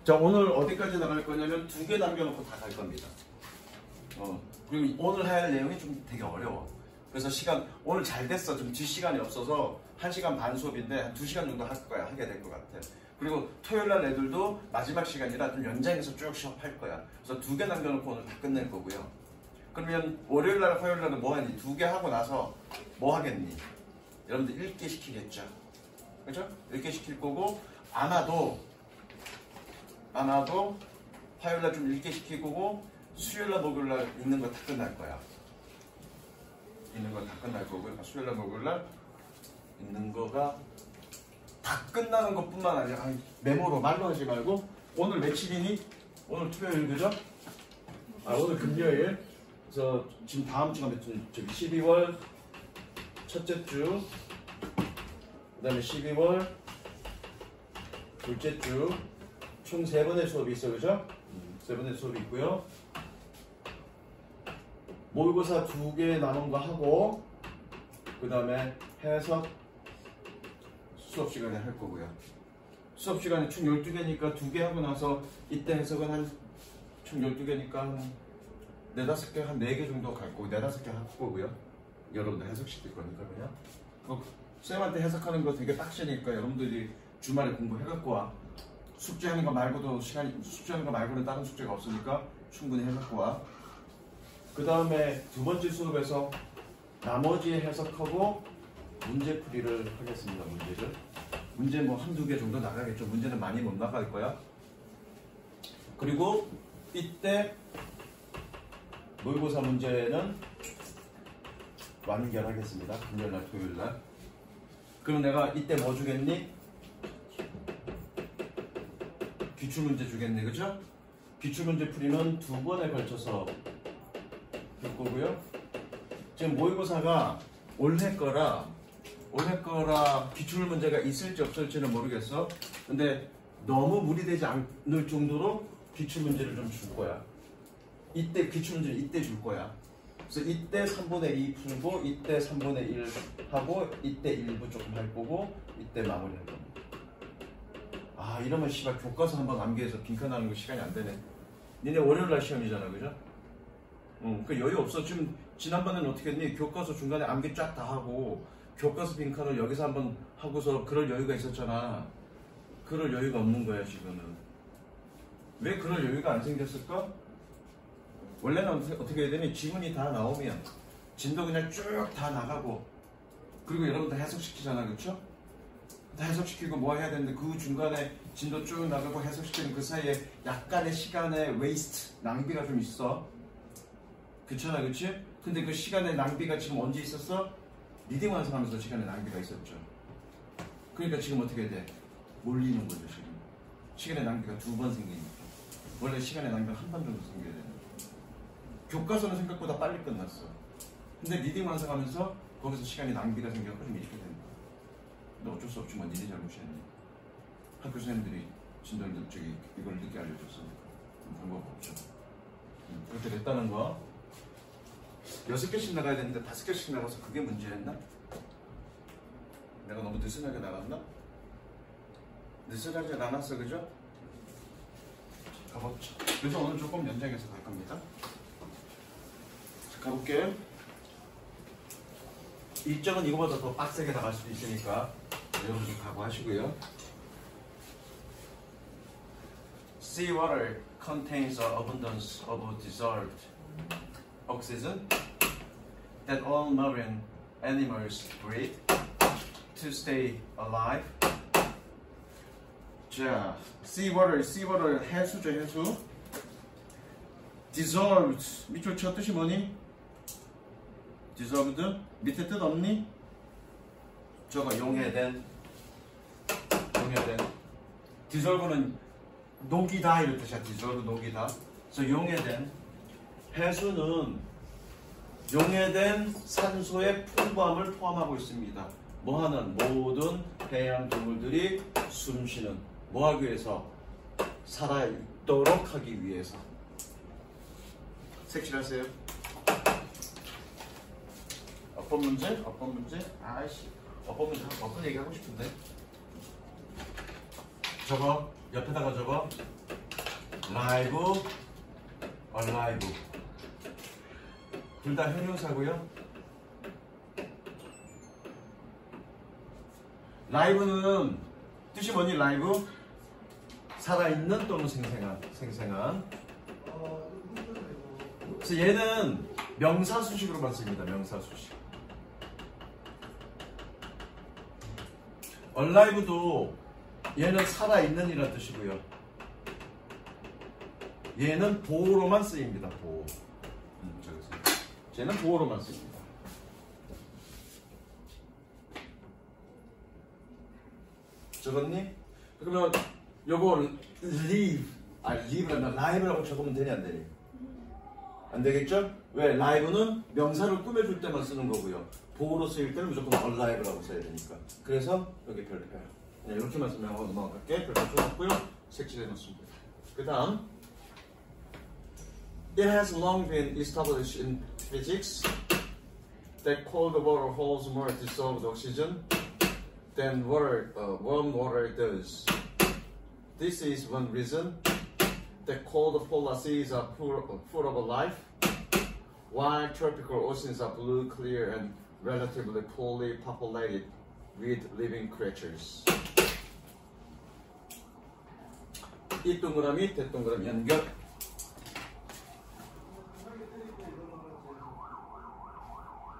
자, 오늘 어디까지 나갈 거냐면 2개 남겨놓고 다 갈 겁니다. 그리고 오늘 할 내용이 좀 되게 어려워. 그래서 오늘 잘 됐어. 좀 뒷시간이 없어서 1시간 반 수업인데 한 2시간 정도 하게 될 것 같아. 그리고 토요일 날 애들도 마지막 시간이라 좀 연장해서 쭉 수업할 거야. 그래서 2개 남겨놓고 오늘 다 끝낼 거고요. 그러면 월요일 날, 화요일 날은 뭐 하니? 2개 하고 나서 뭐 하겠니? 여러분들 읽기 시키겠죠? 그죠? 읽기 시킬 거고, 아마도 화요일 날 좀 읽기 시킬 거고, 수요일 날, 목요일 날 읽는 거 다 끝날 거야. 읽는 거 다 끝날 거고요. 수요일 날, 목요일 날 읽는 거가 다 끝나는 것 뿐만 아니라, 메모로 말로 하지 말고, 오늘 며칠이니? 오늘 토요일, 그죠? 오늘 금요일. 그래서 지금 다음 주가 며칠? 12월 첫째 주, 그 다음에 12월 둘째 주, 총 3번의 수업이 있어요, 그죠? 3번의 수업이 있고요. 모의고사 2개 남은 거 하고, 그 다음에 해석 수업 시간에 할 거고요. 수업 시간이 총 12개니까 2개 하고 나서 이때 해석은 총 12개니까 한 4, 5개, 한 4개 정도 갈 거고, 4, 5개 할 거고요. 여러분들 해석시킬 거니까 그냥. 쌤한테 해석하는 거 되게 빡세니까 여러분들이 주말에 공부해갖고 와. 숙제하는 거 말고는 다른 숙제가 없으니까 충분히 해갖고 와. 그 다음에 2번째 수업에서 나머지 해석하고 문제풀이를 하겠습니다. 문제 뭐 1-2개 정도 나가겠죠. 문제는 많이 못 나갈 거야. 그리고 이때 모의고사 문제는 완결하겠습니다. 금요일날, 토요일날. 그럼 내가 이때 뭐 주겠니? 기출문제 주겠네, 그죠? 기출문제 풀이는 2번에 걸쳐서 할 거고요. 지금 모의고사가 올해 거라 기출문제가 있을지 없을지는 모르겠어. 근데 너무 무리되지 않을 정도로 기출문제를 좀 줄 거야. 이때 기출문제를 이때 줄 거야. 그래서 이때 3분의 2 풀고, 이때 3분의 1 하고, 이때 일부 조금 할 거고, 이때 마무리 할 겁니다. 이러면 씨발 교과서 한번 암기해서 빈칸하는 거 시간이 안 되네. 니네 월요일날 시험이잖아, 그죠? 그 여유 없어. 지금 지난번에는 어떻게 했니? 교과서 중간에 암기 쫙 다 하고, 교과서 빈칸을 여기서 한번 하고서 그럴 여유가 있었잖아. 그럴 여유가 없는 거야, 지금은. 왜 그럴 여유가 안 생겼을까? 원래는 어떻게 해야 되니? 지문이 다 나오면 진도 그냥 쭉 다 나가고, 그리고 여러분들 해석시키잖아, 그쵸? 다 해석시키고 뭐 해야 되는데, 그 중간에 진도 쭉 나가고 해석시키는 그 사이에 약간의 시간의 웨이스트, 낭비가 좀 있어. 그렇잖아, 그치? 근데 그 시간의 낭비가 지금 언제 있었어? 리딩 완성하면서 시간의 낭비가 있었죠. 그러니까 지금 어떻게 돼? 몰리는 거죠, 지금. 시간의 낭비가 2번 생기니까. 원래 시간의 낭비가 1번 정도 생겨야 되는 거예요. 교과서는 생각보다 빨리 끝났어. 근데 리딩 완성하면서 거기서 시간이 낭비가 생겨서 좀 이렇게 되는 거야. 근데 어쩔 수 없지, 뭐 니네 잘못이었니? 학교 선생님들이 진도님들 이걸 늦게 알려줬으니까 방법 없죠. 그렇게 됐다는 거야. 6개씩 나가야 되는데 5개씩 나가서 그게 문제였나? 내가 너무 느슨하게 나갔나? 느슨하지 않았어, 그죠? 가봅시다. 그래서 오늘 조금 연장해서 갈 겁니다. 자, 가볼게. 일정은 이거보다 더 빡세게 나갈 수도 있으니까 여러분들 각오하시고요. Sea water contains an abundance of dissolved oxygen that all marine animals breathe to stay alive. 자, sea water 해수죠, 해수. dissolved 밑줄 쳐 뜻이 뭐니? dissolved 밑에 뜻 없니? 저거 용해된. dissolve는 녹이다 이런 뜻이야. dissolve 녹이다. 그래서 용해된. 해수는 용해된 산소의 풍부함을 포함하고 있습니다. 뭐하는? 모든 해양 동물들이 숨쉬는, 뭐하기 위해서? 살아있도록 하기 위해서. 색칠하세요. 어법 문제? 아이씨, 어법 얘기하고 싶은데. 저거 옆에다가 적어. live, alive. 둘 다 형용사고요. live는 뜻이 뭐니? live? 살아있는 또는 생생한. 그래서 얘는 명사수식으로만 씁니다. 명사수식. alive도 얘는 살아있는 이란 뜻이고요. 얘는 보호로만 쓰입니다. 보호. 쟤는 보호로만 쓰입니다. 적었니? 그러면 요거 live가 live라고 적으면 되니 안 되니? 안 되겠죠? 왜? live는 명사를 꾸며줄 때만 쓰는 거고요. 보호로 쓰일 때는 무조건 alive라고 써야 되니까. 그래서 여기 별표야. 네, 이렇게만 설명하고 넘어갈게. 별표 줘놨고요. 색칠해 놓습니다. 그 다음 It has long been established in physics that cold water holds more dissolved oxygen than warm water does. This is one reason that cold polar seas are full of life, while tropical oceans are blue, clear, and relatively poorly populated with living creatures. 이 동그라미, 대동그라미 연결.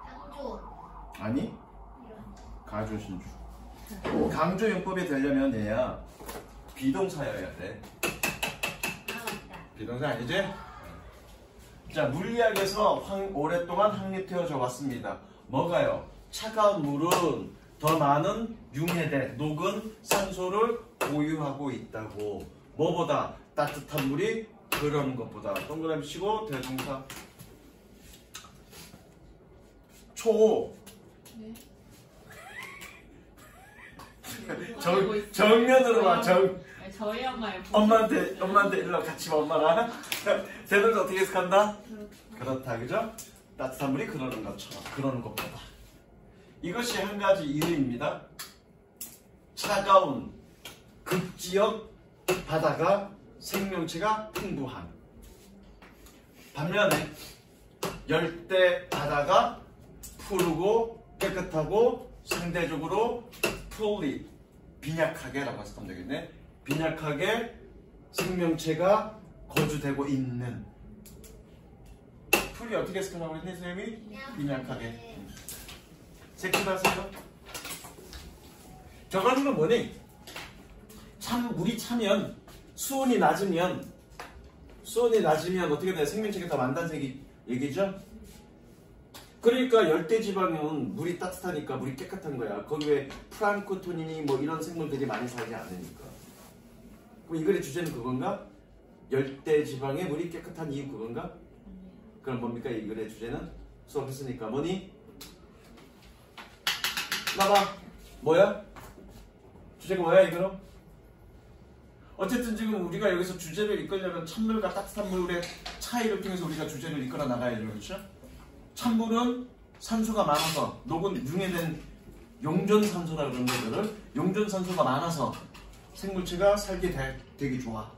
강조. 아니? 가조 신주. 강조 용법이 되려면 얘야 비동사여야 돼. 아 맞다. 비동사 아니지? 자, 물리학에서 오랫동안 확립되어져 왔습니다. 뭐가요? 차가운 물은 더 많은 융해대, 녹은 산소를 보유하고 있다고. 뭐보다? 따뜻한 물이 그런 것보다. 동그라미 치고 대동사. 초. 네. 정면으로 와. 저희 엄마한테 일로 같이 와. 엄마랑. 쟤는 어떻게 해석한다? 그렇다, 그죠? 따뜻한 물이 그러는 것처럼, 그러는 것보다. 이것이 한 가지 이유입니다. 차가운 극지역 바다가 생명체가 풍부한. 반면에 열대 바다가 푸르고 깨끗하고 상대적으로 fully 빈약하게라고 해석하면 되겠네. 빈약하게 생명체가 거주되고 있는. 풀이 어떻게 해석하라고 했니 선생님이? 빈약하게. 색칠하세요. 저거는 건 뭐니? 물이 차면 수온이 낮으면 어떻게 돼? 생명체가 더 많다는 얘기죠? 그러니까 열대지방은 물이 따뜻하니까 물이 깨끗한 거야. 거기 왜 플랑크톤이니 뭐 이런 생물들이 많이 살지 않으니까. 그럼 이 글의 주제는 그건가? 열대지방의 물이 깨끗한 이유 그건가? 그럼 뭡니까 이 글의 주제는? 수업했으니까 뭐니? 나봐. 뭐야? 주제가 뭐야 이거로? 어쨌든 지금 우리가 여기서 주제를 이끌려면 찬물과 따뜻한 물의 차이를 통해서 우리가 주제를 이끌어 나가야죠. 그렇죠? 찬물은 산소가 많아서 녹은 융해된 용존산소라 그러는 것들을 용존산소가 많아서 생물체가 살게 되기 좋아.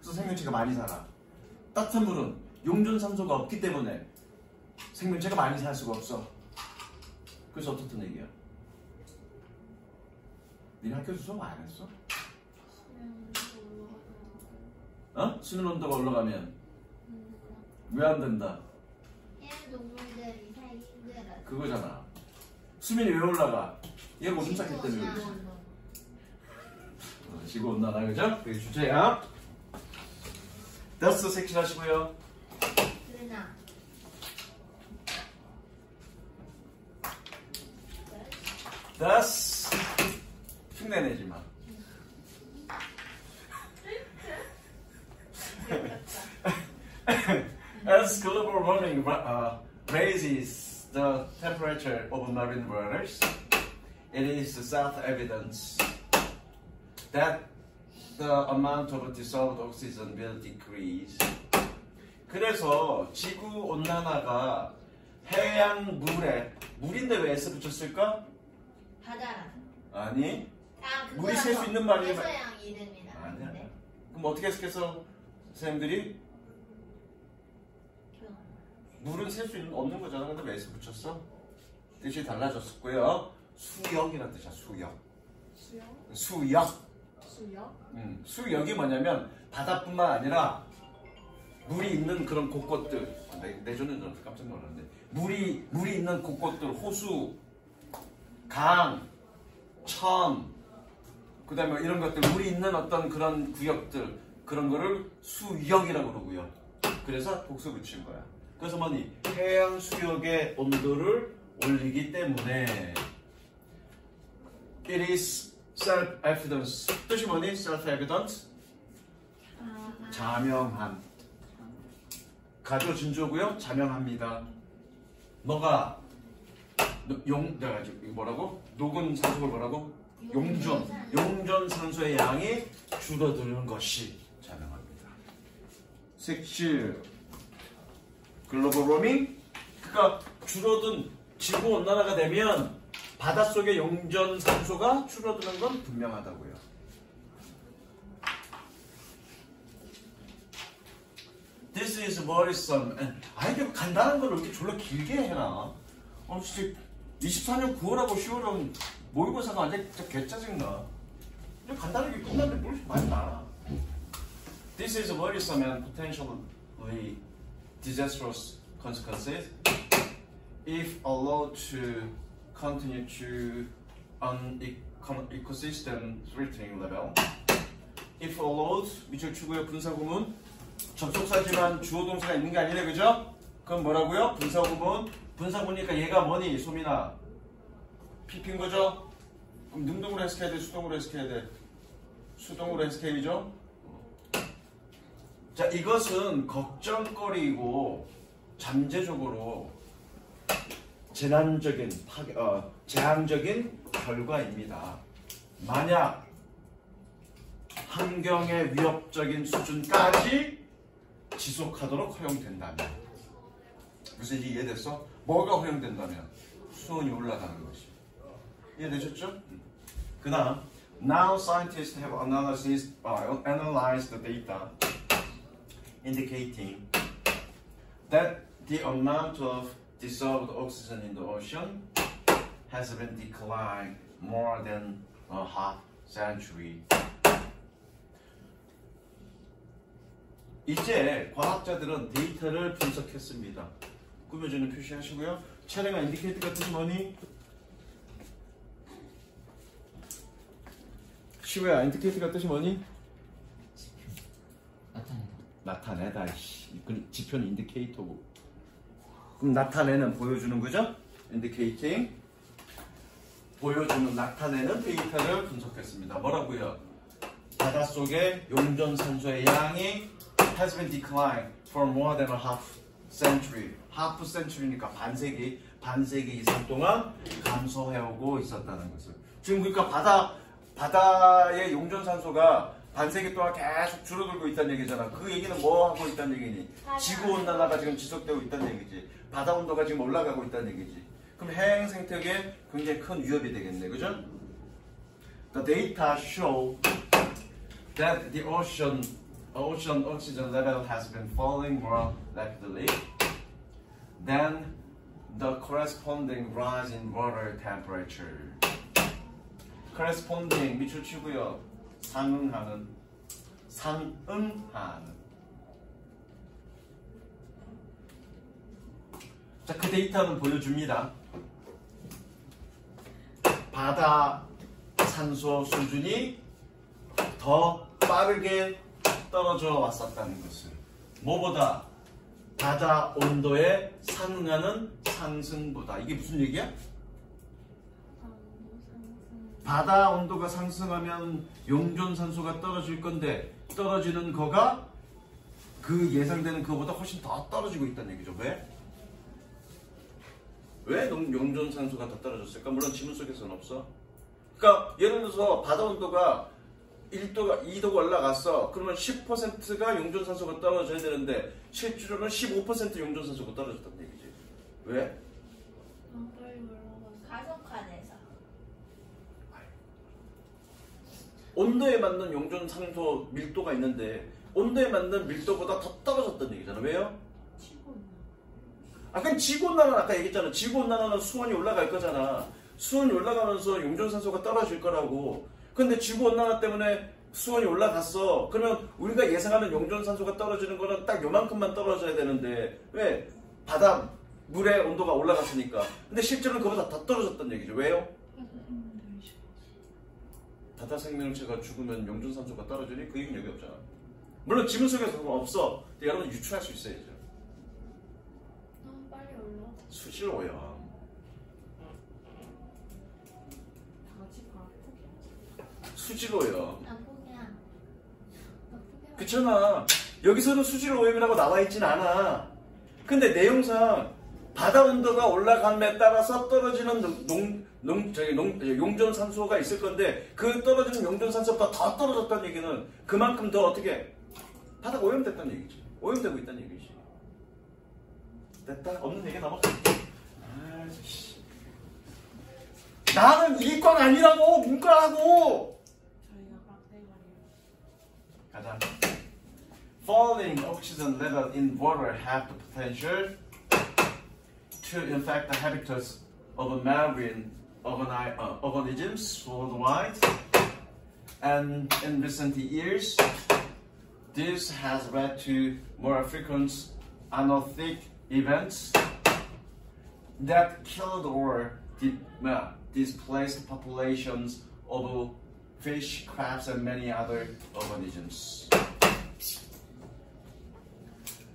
그래서 생명체가 많이 살아. 따뜻한 물은 용존산소가 없기 때문에 생명체가 많이 살 수가 없어. 그래서 어떻든 얘기야? 니네 학교 수업 안 했어? 수면 온도가 올라가면 왜 안 된다? 해양동물들이 살기 힘들어. 그거잖아. 수면이 왜 올라가? 얘가 오줌 쌌기 때문에 그렇지. 지구온난화 그죠? 그게 주제야. 더스 색칠하시고요. 그나. 더스 흉내내지 마. As global warming raises the temperature of marine waters, it is self-evident that the amount of dissolved oxygen will decrease. 그래서 지구 온난화가 해양 물인데 왜 S 붙였을까? 바다라. 아니. 아, 물이 셀 수 있는 말이에요. 해서양 이름이라. 아니야. 그럼 어떻게 해석해서 선생님들이 물은 셀 수 없는 거잖아. 근데 왜 S 붙였어? 뜻이 달라졌었고요. 수역이라는 뜻이야. 수역. 수영? 수역. 수영? 수역이 뭐냐면 바다뿐만 아니라 물이 있는 그런 곳곳들. 내전은 좀 깜짝 놀랐는데 물이 있는 곳곳들, 호수, 강, 천, 그다음에 이런 것들, 물이 있는 어떤 그런 구역들, 그런 거를 수역이라고 그러고요. 그래서 복수 붙인 거야. 그래서 뭐니? 해양 수역의 온도를 올리기 때문에 it is self-evidence. 뜻이 뭐니? self-evident? 자명한. 가조 진조고요. 자명합니다. 너가 내가 지금 뭐라고? 녹은 산소가 뭐라고? 용전 산소의 양이 줄어드는 것이 자명합니다. 색칠 글로벌 워밍. 그러니까 줄어든 지구 온난화가 되면 바닷속의 용전 산소가 줄어드는 건 분명하다고요. This is worrisome. 이게 간단한 걸 이렇게 졸라 길게 해놔. 진짜 24년 9월하고 10월은 모의고사가 완전 진짜 개짜증나. 그냥 간단하게 끝났는데 뭘 많이 많아. This is worrisome and potentially disastrous consequences if allowed to continue to an ecosystem threatening level. If allowed, 밑줄 치고요. 분사구문. 접속사지만 주어 동사가 있는 게 아니래, 그죠? 그럼 뭐라고요? 분사구문. 분사구문이니까 얘가 뭐니, 소민아? PP인 거죠? 그럼 능동으로 해석해야 돼, 수동으로 해석해야 돼? 수동으로 해석해야죠? 자, 이것은 걱정거리고 잠재적으로 제한적인 결과입니다. 만약 환경의 위협적인 수준까지 지속하도록 허용된다면, 무슨 이해됐어? 뭐가 허용된다면 수온이 올라가는 것이. 이해되셨죠? 그 다음, now scientists have analyzed the data indicating that the amount of dissolved oxygen in the ocean has been declined more than a half century. 이제 과학자들은 데이터를 분석했습니다. 꾸며주는 표시하시고요. 차량과 인디케이터가 뜻이 뭐니? 시우야, 인디케이터가 뜻이 뭐니? 나타내다. 지표는 인디케이터고. 그럼 나타내는 보여주는 거죠? indicating. 보여주는, 나타내는 데이터를 분석했습니다. 뭐라고요? 바닷속의 용전산소의 양이 has been declined for more than a half century. half century니까 반세기 이상 동안 감소해오고 있었다는 것을. 지금 그러니까 바다의 용전산소가 반세기 동안 계속 줄어들고 있다는 얘기잖아. 그 얘기는 뭐 하고 있다는 얘기니? 지구온난화가 지금 지속되고 있다는 얘기지. 바다 온도가 지금 올라가고 있다는 얘기지. 그럼 해양 생태계에 굉장히 큰 위협이 되겠네. 그죠? The data show that the ocean oxygen level has been falling more rapidly than the corresponding rise in water temperature. corresponding 밑줄 치고요. 상응하는. 자, 그 데이터는 보여줍니다. 바다 산소 수준이 더 빠르게 떨어져 왔었다는 것을. 뭐보다? 바다 온도에 상응하는 상승보다. 이게 무슨 얘기야? 바다 온도가 상승하면 용존산소가 떨어질 건데, 떨어지는 거가 그 예상되는 그거보다 훨씬 더 떨어지고 있다는 얘기죠. 왜 용존산소가 더 떨어졌을까? 물론 지문 속에서는 없어. 그러니까 예를 들어서 바다 온도가 1도가 2도가 올라갔어. 그러면 10%가 용존산소가 떨어져야 되는데 실제로는 15% 용존산소가 떨어졌다는 얘기지. 왜? 가속화돼서. 온도에 맞는 용존산소 밀도가 있는데 온도에 맞는 밀도보다 더 떨어졌다는 얘기잖아. 왜요? 치고 있나? 그럼 지구온난화는 아까 얘기했잖아. 지구온난화는 수온이 올라갈 거잖아. 수온이 올라가면서 용존산소가 떨어질 거라고. 근데 지구온난화 때문에 수온이 올라갔어. 그러면 우리가 예상하는 용존산소가 떨어지는 거는 딱 요만큼만 떨어져야 되는데 왜? 바다 물의 온도가 올라갔으니까. 근데 실제로는 그보다 더 떨어졌다는 얘기죠. 왜요? 바다 생명체가 죽으면 용존산소가 떨어지니 그 얘기는 여기 없잖아. 물론 지문 속에서 그건 없어. 근데 여러분 유추할 수 있어야죠. 너무 빨리 올라. 수질 오염. 다 같이 가. 포기하자. 수질 오염. 나 포기야. 나 포기야. 그렇잖아. 여기서는 수질 오염이라고 나와 있진 않아. 근데 내용상 바다 온도가 올라감에 따라서 떨어지는 용존산소가 있을 건데 그 떨어지는 용존산소보다 더 떨어졌다는 얘기는 그만큼 더 어떻게 바다가 오염됐다는 얘기지. 오염되고 있다는 얘기지. 됐다. 없는 얘기 넘어가. 아이씨. 나는 이과가 아니라고 문과라고. 저희가 빡대가리예요. 가자. Falling oxygen level in water have the potential to infect the habitats of marine organisms worldwide, and in recent years, this has led to more frequent anothic events that killed or displaced populations of fish, crabs, and many other organisms.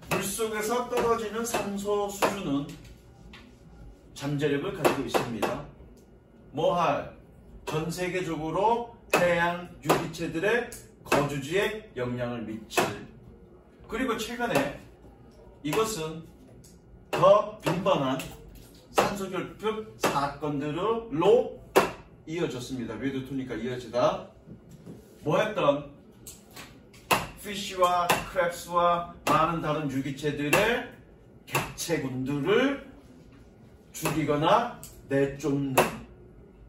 물속에서 떨어지는 산소 수준은 잠재력을 가지고 있습니다. 뭐할? 전 세계적으로 해양 유기체들의 거주지에 영향을 미칠. 그리고 최근에 이것은 더 빈번한 산소 결핍 사건들로 이어졌습니다. 외도투니까 이어지다. 뭐했던? 피쉬와 크랩스와 많은 다른 유기체들의 객체군들을 죽이거나 내쫓는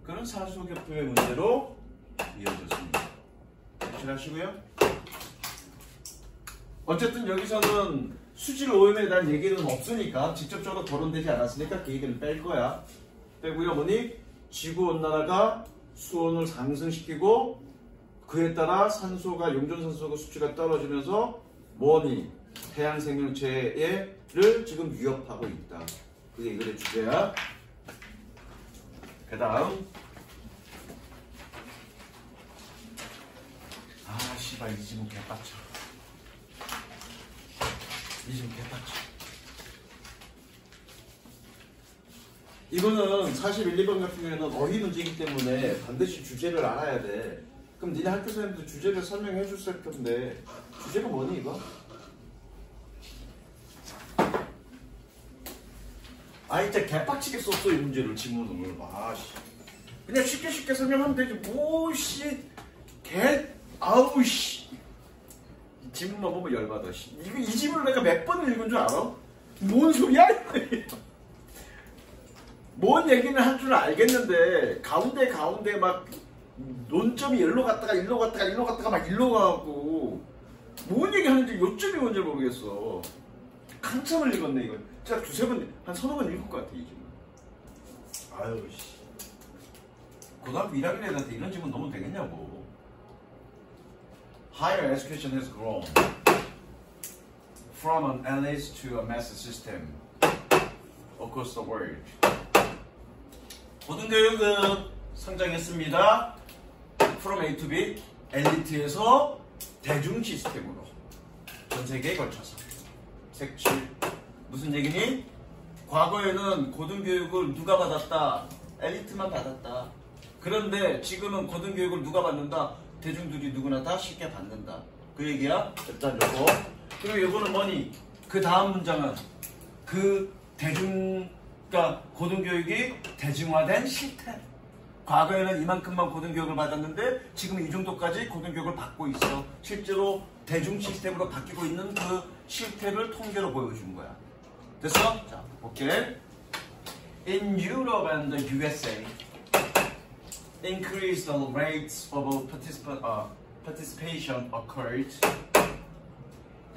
그런 산소 결핍의 문제로 이어졌습니다. 확실하시고요. 어쨌든 여기서는 수질 오염에 대한 얘기는 없으니까 직접적으로 거론되지 않았으니까 그 얘기는 뺄 거야. 빼고요. 뭐니? 지구온난화가 수온을 상승시키고 그에 따라 산소가 용존산소가 수치가 떨어지면서 뭐니? 해양 생명체를 지금 위협하고 있다. 그게 이거의 주제야. 그 다음 씨발 이 집은 개빡쳐. 이 집은 개빡쳐. 이거는 41, 2번 같은 경우에는 어휘 문제이기 때문에 반드시 주제를 알아야 돼. 그럼 니네 학교 선생님도 주제를 설명해 줬을 텐데 주제가 뭐니 이거? 진짜 개빡치게 썼어 이 문제를 지문을. 씨. 그냥 쉽게 설명하면 되지. 아우 씨. 지문만 보면 열받아. 씨. 이 지문을 내가 몇 번을 읽은 줄 알아? 뭔 소리야? 뭔 얘기는 한 줄 알겠는데 가운데 막 논점이 일로 갔다가 막 일로 가고 뭔 얘기 하는지 요점이 뭔지 모르겠어. 한참을 읽었네 이거. 제가 두세 번, 한 서너 번 읽을 것 같아 이 지문. 아유 씨. 고등학교 1학년 애들한테 이런 지문 넣으면 되겠냐고. Higher education has grown from an elite to a mass system across the world. 고등교육은 성장했습니다. From A to B, 엘리트에서 대중 시스템으로 전 세계에 걸쳐서. 색칠. 무슨 얘기니? 과거에는 고등교육을 누가 받았다? 엘리트만 받았다. 그런데 지금은 고등교육을 누가 받는다? 대중들이 누구나 다 쉽게 받는다. 그 얘기야? 일단 요거. 그리고 요거는 뭐니? 그 다음 문장은 그러니까 고등교육이 대중화된 실태. 과거에는 이만큼만 고등교육을 받았는데 지금 이 정도까지 고등교육을 받고 있어. 실제로 대중 시스템으로 바뀌고 있는 그 실태를 통계로 보여준 거야. 됐어? 자, 볼게. In Europe and the USA, increased the rates of participation occurred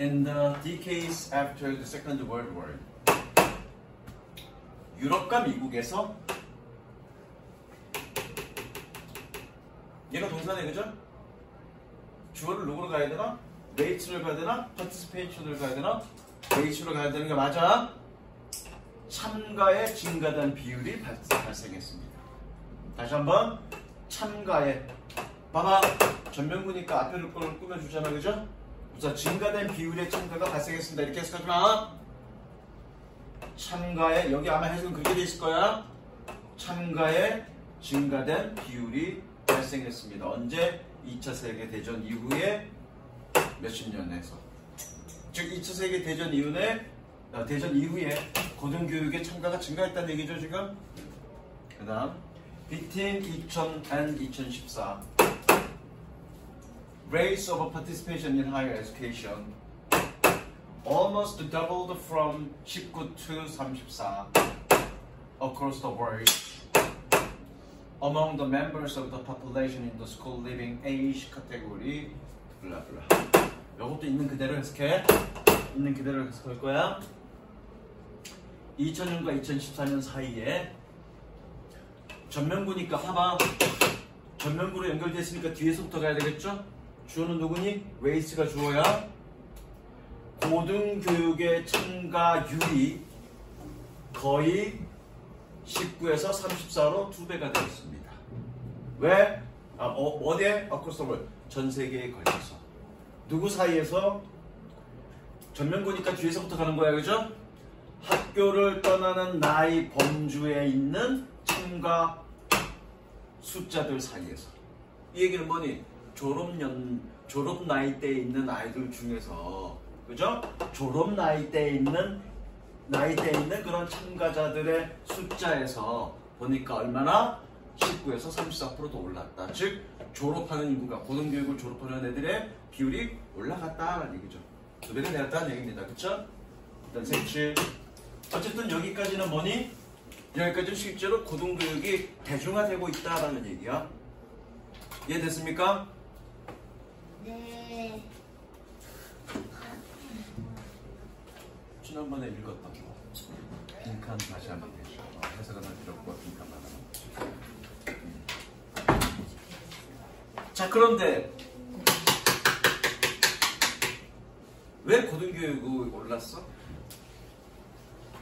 In the decades after the Second World War, 유럽과 미국에서 얘가 동사네, 그죠? 주어를 누구로 가야 되나? rate를 가야 되나? participation을 가야 되나? rate로 가야 되는 게 맞아. 참가에 증가된 비율이 발생했습니다. 다시 한번 참가에 봐봐. 전면구니까 앞에 걸 꾸며주잖아, 그죠? 우선 증가된 비율의 참가가 발생했습니다. 이렇게 해석하지 마. 참가에 여기 아마 해석은 그렇게 돼 있을 거야. 참가에 증가된 비율이 발생했습니다. 언제? 2차 세계대전 이후에 몇십 년에서. 즉 2차 세계대전 대전 이후에 고등교육의 참가가 증가했다는 얘기죠, 지금? 그 다음 between 2000 and 2014 rates of participation in higher education almost doubled from 19 to 34 across the world among the members of the population in the school living age category 블라 블라. 이것도 있는 그대로 해석해. 있는 그대로 해석할 거야. 2000년과 2014년 사이에 전면부니까 봐봐. 전면부로 연결됐으니까 뒤에서부터 가야 되겠죠? 주어는 누구니? 레이스가 주어야. 고등교육의 참가율이 거의 19에서 34로 2배가 되었습니다. 왜? 어디에? Across the world. 전 세계에 걸쳐서. 누구 사이에서? 전면부니까 뒤에서부터 가는 거야, 그죠? 학교를 떠나는 나이 범주에 있는 참가 숫자들 사이에서. 이 얘기는 뭐니? 졸업 나이대에 있는 아이들 중에서, 그죠? 졸업 나이대에 있는 그런 참가자들의 숫자에서 보니까 얼마나? 19에서 34%도 올랐다. 즉 졸업하는 인구가, 고등교육을 졸업하는 애들의 비율이 올라갔다는 얘기죠. 2배가 되었다는 얘기입니다. 그쵸? 일단 색칠. 어쨌든 여기까지는 뭐니? 여기까지는 실제로 고등교육이 대중화되고 있다라는 얘기야. 이해됐습니까? 네. 지난번에 읽었던 거. 빈칸 다시 한번 해석은 할 필요 없고 빈칸만 하는 거죠. 자, 그런데 왜 고등교육이 올랐어?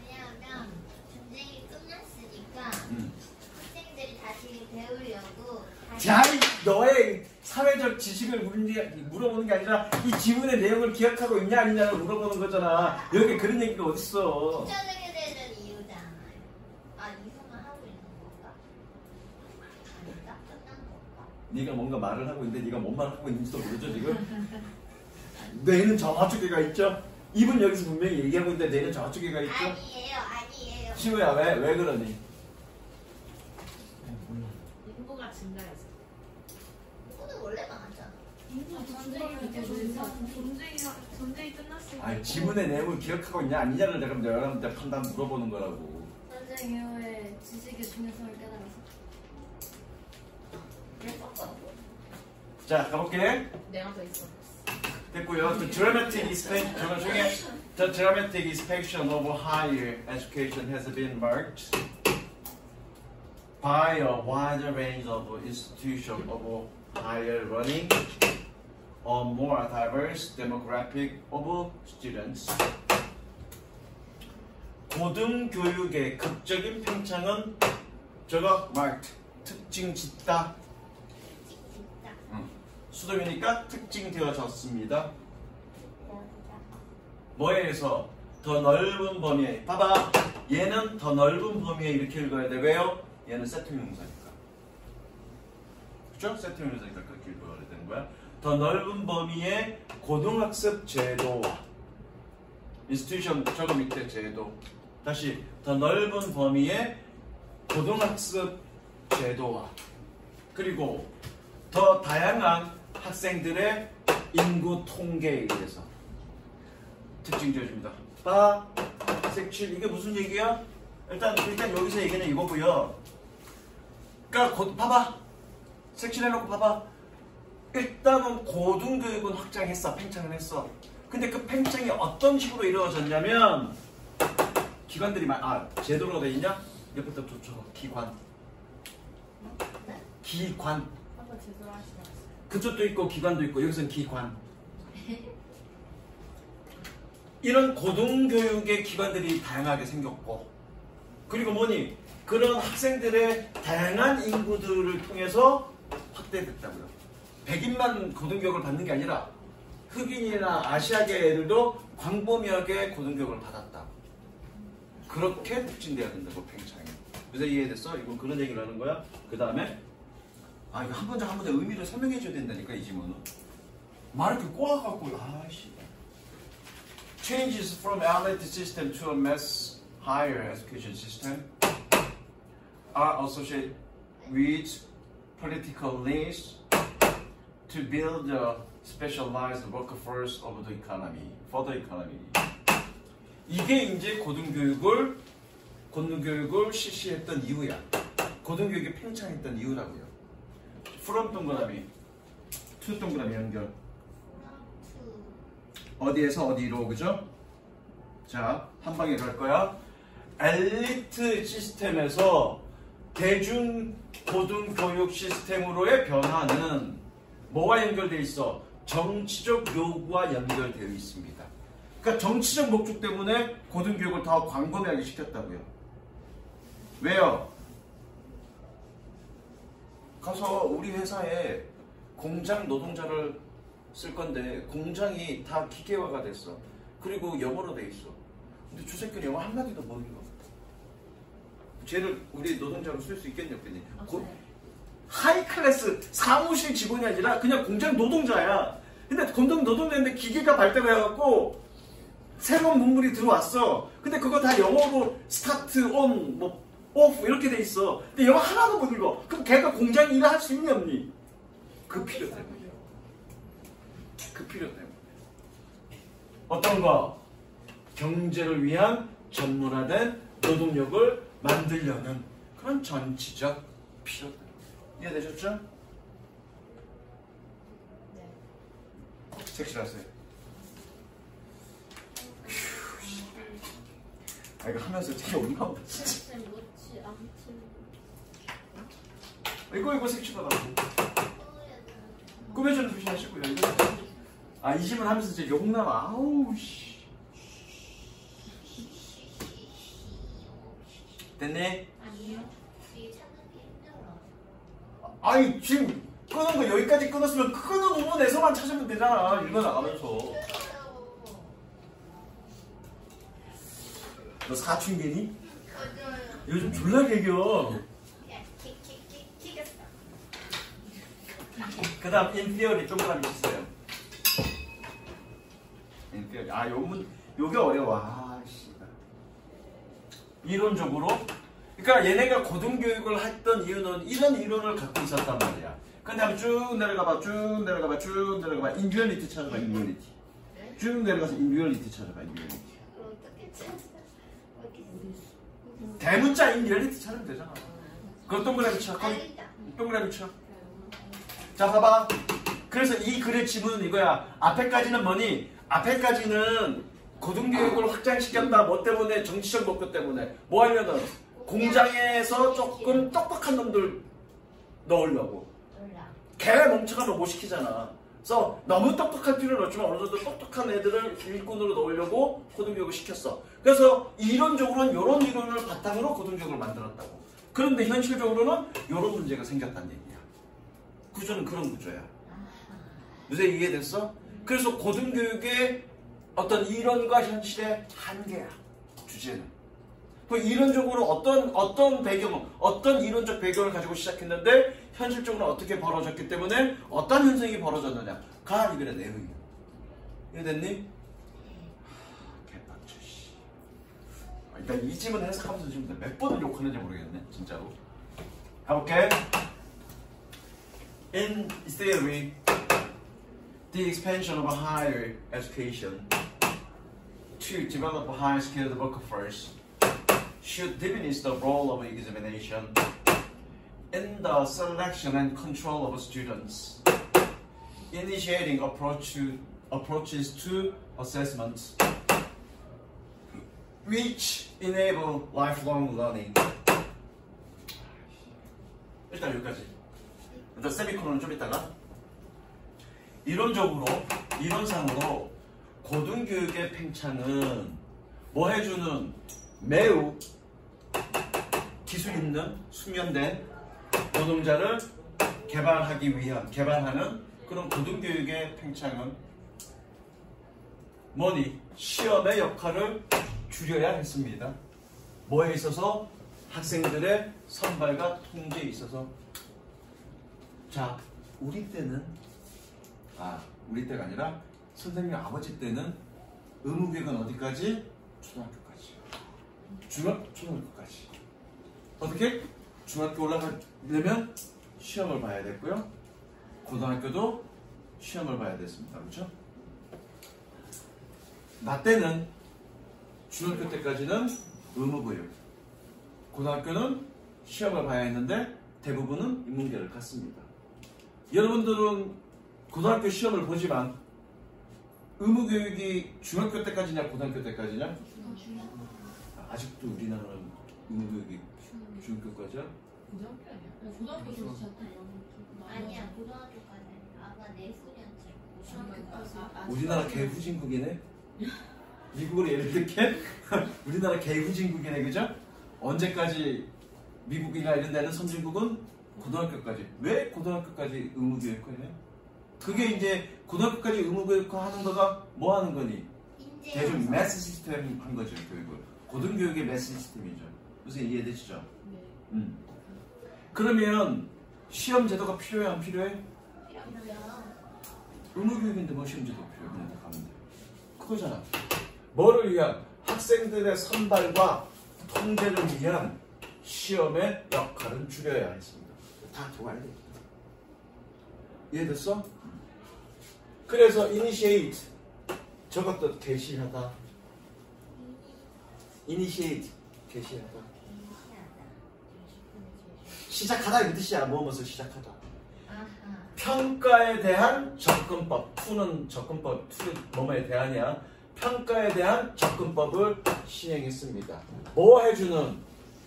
왜냐하면 전쟁이 끝났으니까 학생들이 다시 배우려고 자, 너의 사회적 지식을 물어보는 게 아니라 이 지문의 내용을 기억하고 있냐 아니냐를 물어보는 거잖아. 여기 그런 얘기가 어딨어. 붙여내게 되는 이유잖아요. 아, 이거만 하고 있는 건가? 아닌가? 끝난 건가? 네가 뭔가 말을 하고 있는데 네가 뭔 말을 하고 있는지도 모르죠 지금? 뇌는 저쪽에가 있죠? 입은 여기서 분명히 얘기하고 있는데 뇌는 저쪽에가 있죠? 아니에요. 시우야 왜 그러니? 인구가 증가해서. 이거는 원래 많았잖아. 전쟁이 끝났으니까. 아니 지문의 내용을 기억하고 있냐 아니냐를 내가 여러분한테 판단 물어보는 거라고. 전쟁 이후에 지식의 중요성을 깨달아서. 자 가볼게. 내가 더 있어. 됐고요. The dramatic expansion of higher education has been marked by a wide range of institutions of higher learning, a more diverse demographic of students. 고등교육의 극적인 팽창은 저거 marked 특징 짓다. 수동이니까 특징되어졌습니다. 뭐에 의해서? 더 넓은 범위에. 봐봐. 얘는 더 넓은 범위에 이렇게 읽어야 돼. 왜요? 얘는 세트명사니까. 그죠? 세트명사니까 그렇게 읽어야 되는 거야. 더 넓은 범위의 고등학습 제도와 인스티튜션 저거 밑에 제도. 다시 더 넓은 범위의 고등학습 제도와 그리고 더 다양한 학생들의 인구 통계에 의해서 특징 지어줍니다. 봐, 색칠 이게 무슨 얘기야? 일단 여기서 얘기는 이거고요. 그러니까 봐봐, 색칠해놓고 봐봐. 일단은 고등교육은 확장했어, 팽창을 했어. 근데 그 팽창이 어떤 식으로 이루어졌냐면 기관들이 제도로 돼 있냐? 옆에다 좀 적어. 기관. 기관. 한번 제대로 하시면 그쪽도 있고 기관도 있고 여기서는 기관. 이런 고등교육의 기관들이 다양하게 생겼고 그리고 뭐니? 그런 학생들의 다양한 인구들을 통해서 확대됐다고요. 백인만 고등교육을 받는 게 아니라 흑인이나 아시아계 애들도 광범위하게 고등교육을 받았다. 그렇게 촉진돼야 된다고 팽창이. 그래서 이해됐어? 이건 그런 얘기를 하는 거야. 그 다음에 이거 한 문장 의미를 설명해 줘야 된다니까 이 지문은. 말을 이렇게 꼬아갖고 아씨. Changes from elite system to a mass higher education system are associated with political needs to build a specialized workforce of the economy, for the economy. 이게 이제 고등교육을 실시했던 이유야. 고등교육이 팽창했던 이유라고요. from 동그라미, to 동그라미 연결. 어디에서 어디로, 그죠? 자, 한 방에 갈 거야. 엘리트 시스템에서 대중 고등교육 시스템으로의 변화는 뭐와 연결되어 있어? 정치적 요구와 연결되어 있습니다. 그러니까 정치적 목적 때문에 고등교육을 더 광범위하게 시켰다고요. 왜요? 가서 우리 회사에 공장 노동자를 쓸 건데 공장이 다 기계화가 됐어. 그리고 영어로 돼 있어. 근데 저 새끼는 영어 한마디도 못 읽어. 쟤를 우리 노동자로 쓸 수 있겠니 없겠니? 하이 클래스 사무실 직원이 아니라 그냥 공장 노동자야. 근데 공장 노동자인데 기계가 발달을 해갖고 새로운 문물이 들어왔어. 근데 그거 다 영어로 스타트, 온, 뭐 오프 이렇게 돼 있어. 근데 영어 하나도 못 읽어. 그럼 걔가 공장 일을 할 수 있니 없니? 그 필요 때문에. 그 필요 때문에. 어떤 거? 경제를 위한 전문화된 노동력을 만들려는 그런 정치적 필요 때문에. 이해되셨죠? 네. 색칠하세요. 이거 하면서 되게 없나 보다 진짜. 못지 아무튼 이거 색칠하라고. 꾸며주는 조심하시고요. 이거 이 질문 하면서 진짜 욕나와. 아우 씨. 됐니? 아니요. 뒤에 찾는 게 힘들어. 아니 지금 끄는 거 여기까지 끊었으면 끄는 부분에서만 찾으면 되잖아. 읽어나가면서. 너 사춘기니? 맞아요. 요즘 졸라 개겨. 야, 킥했어. 그 다음 인피어리 동그라미 있어요. 인피어리. 요게 어려워. 이론적으로. 그러니까 얘네가 고등교육을 했던 이유는 이런 이론을 갖고 있었단 말이야. 근데 한번 쭉 내려가봐. 인듀얼리티 찾아봐. 인듀얼리티. 쭉 내려가서 인듀얼리티 찾아봐. 인듀얼리티. 어떻게 찾아? 대문자 인듀얼리티 찾으면 되잖아. 그거 동그라미 쳐. 동그라미 쳐. 자 봐봐. 그래서 이 글의 지문은 이거야. 앞에까지는 뭐니? 앞에까지는 고등교육을 확장시켰다. 뭐 때문에? 정치적 목표 때문에. 뭐 하려는? 공장에서 조금 똑똑한 놈들 넣으려고. 걔 멍청하면 못 시키잖아. 그래서 너무 똑똑할 필요는 없지만 어느 정도 똑똑한 애들을 일꾼으로 넣으려고 고등교육을 시켰어. 그래서 이론적으로는 이런 이론을 바탕으로 고등교육을 만들었다고. 그런데 현실적으로는 이런 문제가 생겼다는 얘기야. 구조는 그런 구조야. 요새 이해됐어? 그래서 고등교육의 어떤 이론과 현실의 한계야. 주제는. 그 이론적으로 어떤 배경, 어떤 이론적 배경을 가지고 시작했는데 현실적으로 어떻게 벌어졌기 때문에 어떤 현상이 벌어졌느냐가 이 글의 내용이야. 이해됐니? 개빡쳐 씨. 일단 이 질문 해석하면서 지금 몇 번을 욕하는지 모르겠네. 진짜로. 가볼게. In theory, the expansion of higher education to develop a high-skilled workforce should diminish the role of examination in the selection and control of students, initiating approaches to assessments which enable lifelong learning. 일단 여기까지. 일단 세미콜론은 좀 이따가. 이론상으로 고등교육의 팽창은 뭐 해주는 매우 기술 있는 숙련된 노동자를 개발하는 그런 고등교육의 팽창은 뭐니? 시험의 역할을 줄여야 했습니다. 뭐에 있어서? 학생들의 선발과 통제에 있어서. 자, 우리 때가 아니라 선생님 아버지 때는 의무교육은 어디까지? 초등학교까지. 초등학교까지. 어떻게? 중학교 올라가려면 시험을 봐야 됐고요. 고등학교도 시험을 봐야 됐습니다. 그렇죠? 나 때는 중학교 때까지는 의무교육, 고등학교는 시험을 봐야 했는데 대부분은 인문계를 갔습니다. 여러분들은 고등학교 시험을 보지만 의무교육이 중학교 때까지냐 고등학교 때까지냐? 아직도 우리나라는 의무교육이 중학교까지야? 고등학교 아니야? 고등학교 아니야 고등학교까지. 아마 내후년쯤 중학교까지. 우리나라 개후진국이네? 미국으로 예를 들게? 우리나라 개후진국이네, 그죠? 언제까지 미국이나 이런 데는 선진국은 고등학교까지. 왜 고등학교까지 의무교육화 해요? 그게 이제 고등학교까지 의무교육화 하는 거가 뭐 하는 거니? 대중 매스 시스템 한 거죠, 교육을. 고등교육의 매스 시스템이죠. 무슨 이해되시죠? 네. 그러면 시험 제도가 필요해, 안 필요해? 필요하고요. 의무교육인데 뭐 시험 제도 필요해? 그냥 다 가면 돼. 그거잖아. 뭐를 위한? 학생들의 선발과 통제를 위한 시험의 역할은 줄여야 했습니다. 다 들어가야 돼. 이해됐어? 그래서 initiate 저것도 개시하다. initiate 개시하다. 시작하다 이 뜻이야. 뭐뭐서 시작하다. 아하. 평가에 대한 접근법. to는 접근법. to는 뭐뭐에 대한이야. 평가에 대한 접근법을 시행했습니다. 뭐 해주는?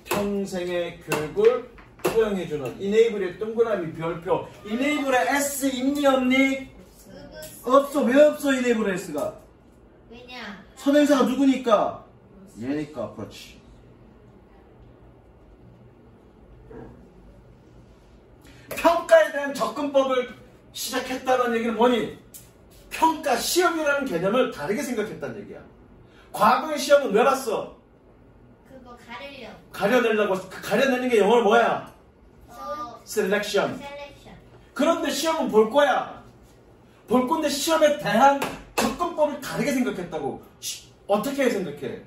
평생의 교육을 허용해주는. enable의 동그라미 별표. enable의 S 있니 없니? 없어. 왜 없어 enable의 S가? 왜냐? 선행사가 누구니까? 얘니까. 그렇지. 평가에 대한 접근법을 시작했다는 얘기는 뭐니? 평가, 시험이라는 개념을 다르게 생각했다는 얘기야. 과거의 시험은 왜 봤어? 그거 가리려. 가려내려고. 가려내는 게 영어로 뭐야? 셀렉션. 셀렉션. 그런데 시험은 볼 거야. 볼 건데 시험에 대한 접근법을 다르게 생각했다고. 어떻게 생각해?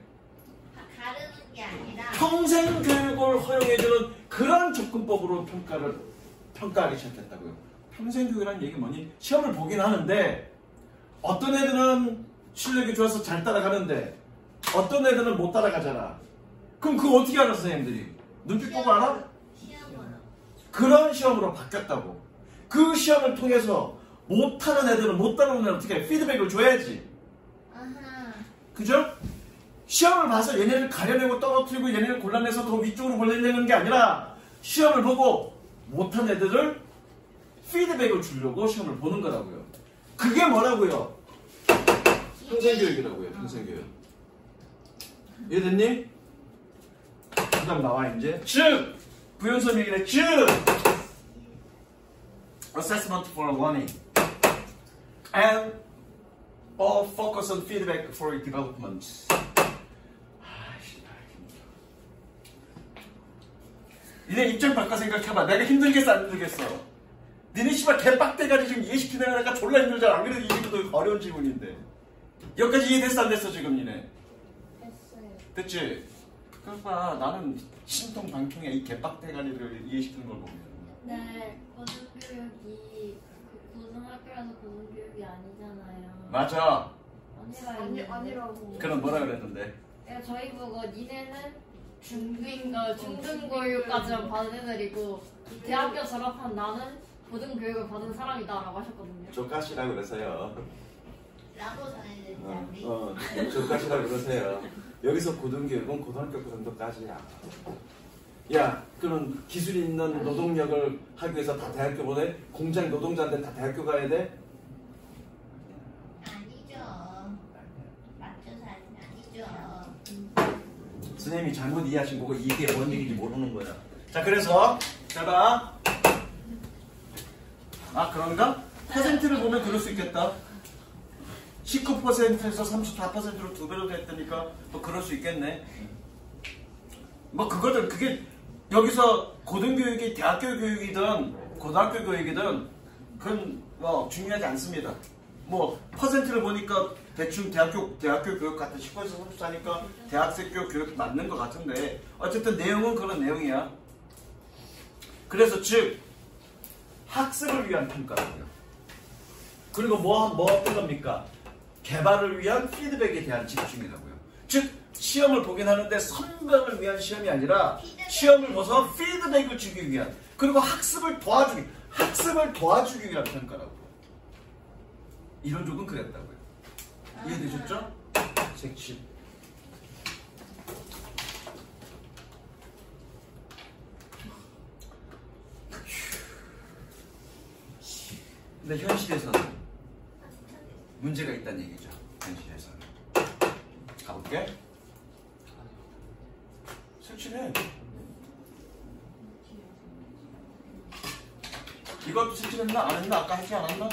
가르는 게 아니라 평생 교육을 허용해주는 그런 접근법으로 평가하기 시작했다고요. 평생 교육이라는 얘기 뭐니? 시험을 보긴 하는데 어떤 애들은 실력이 좋아서 잘 따라가는데 어떤 애들은 못 따라가잖아. 그럼 그거 어떻게 알아 선생님들이? 눈빛 보고 알아? 시험으로. 그런 시험으로 바뀌었다고. 그 시험을 통해서 못하는 애들은 못 따라오는 애들은 어떻게 해? 피드백을 줘야지. 아하. 그죠? 시험을 봐서 얘네를 가려내고 떨어뜨리고 얘네를 골라내서 더 위쪽으로 보내려는 게 아니라 시험을 보고 못한 애들을 피드백을 주려고 시험을 보는 거라고요. 그게 뭐라고요? 평생교육이라고요. 평생교육. 이해됐니? 그 다음 나와 이제 즉! 부연섬 얘기네. 즉! Assessment for learning and all focus on feedback for development. 니네 입장 바꿔 생각해봐. 내가 힘들겠어 안 힘들겠어? 니네 씨발 개빡대가리 지금 이해시키는 애가 졸라 힘들잖아. 안 그래도 이 질문도 어려운 질문인데. 여기까지 이해됐어 안 됐어 지금 니네? 했어요. 됐지? 그러니까 나는 신통방통이야. 이 개빡대가리를 이해시키는 걸 보면. 네, 고등교육이 고등학교라서 고등교육이 아니잖아요. 맞아. 아니라고. 그럼 뭐라 그랬는데? 그러니까 저희 보고 니네는 중등인가 중등교육까지만 받은 애들이고 대학교 졸업한 나는 고등교육을 받은 사람이다라고 하셨거든요. 조카시라고 그래서요. 라고 전해드리자 우리. 저까지라 그러세요. 여기서 고등교육은 고등학교 그 정도까지야. 야, 그런 기술이 있는 노동력을 하기 위해서 다 대학교 보내? 공장 노동자인데 다 대학교 가야 돼? 아니죠. 맞춰서 아니죠. 선생님이 잘못 이해하신 거고 이게 뭔 얘기인지 모르는 거야. 자, 그래서 자봐. 아, 그런가? 퍼센트를 보면 그럴 수 있겠다. 19%에서 34%로 2배로 됐다니까 뭐 그럴 수 있겠네. 뭐 그거들 그게 여기서 고등교육이 대학교 교육이든 고등학교 교육이든 그건 뭐 중요하지 않습니다. 뭐 퍼센트를 보니까 대충 대학교 교육 같은 19에서 34니까 대학교 교육 맞는 것 같은데 어쨌든 내용은 그런 내용이야. 그래서 즉 학습을 위한 평가고요. 그리고 뭐 어떤 겁니까? 개발을 위한 피드백에 대한 집중이라고요. 즉 시험을 보긴 하는데 선별을 위한 시험이 아니라 시험을 봐서 피드백을 주기 위한 그리고 학습을 도와주기 위한 평가라고요. 이론적은 그랬다고요. 이해되셨죠? 색칠. 근데 현실에서는 문제가 있다는 얘기죠. 현실에서는. 가볼게. 색칠해. 이것도 색칠했나? 안 했나? 아까 했지 않았나?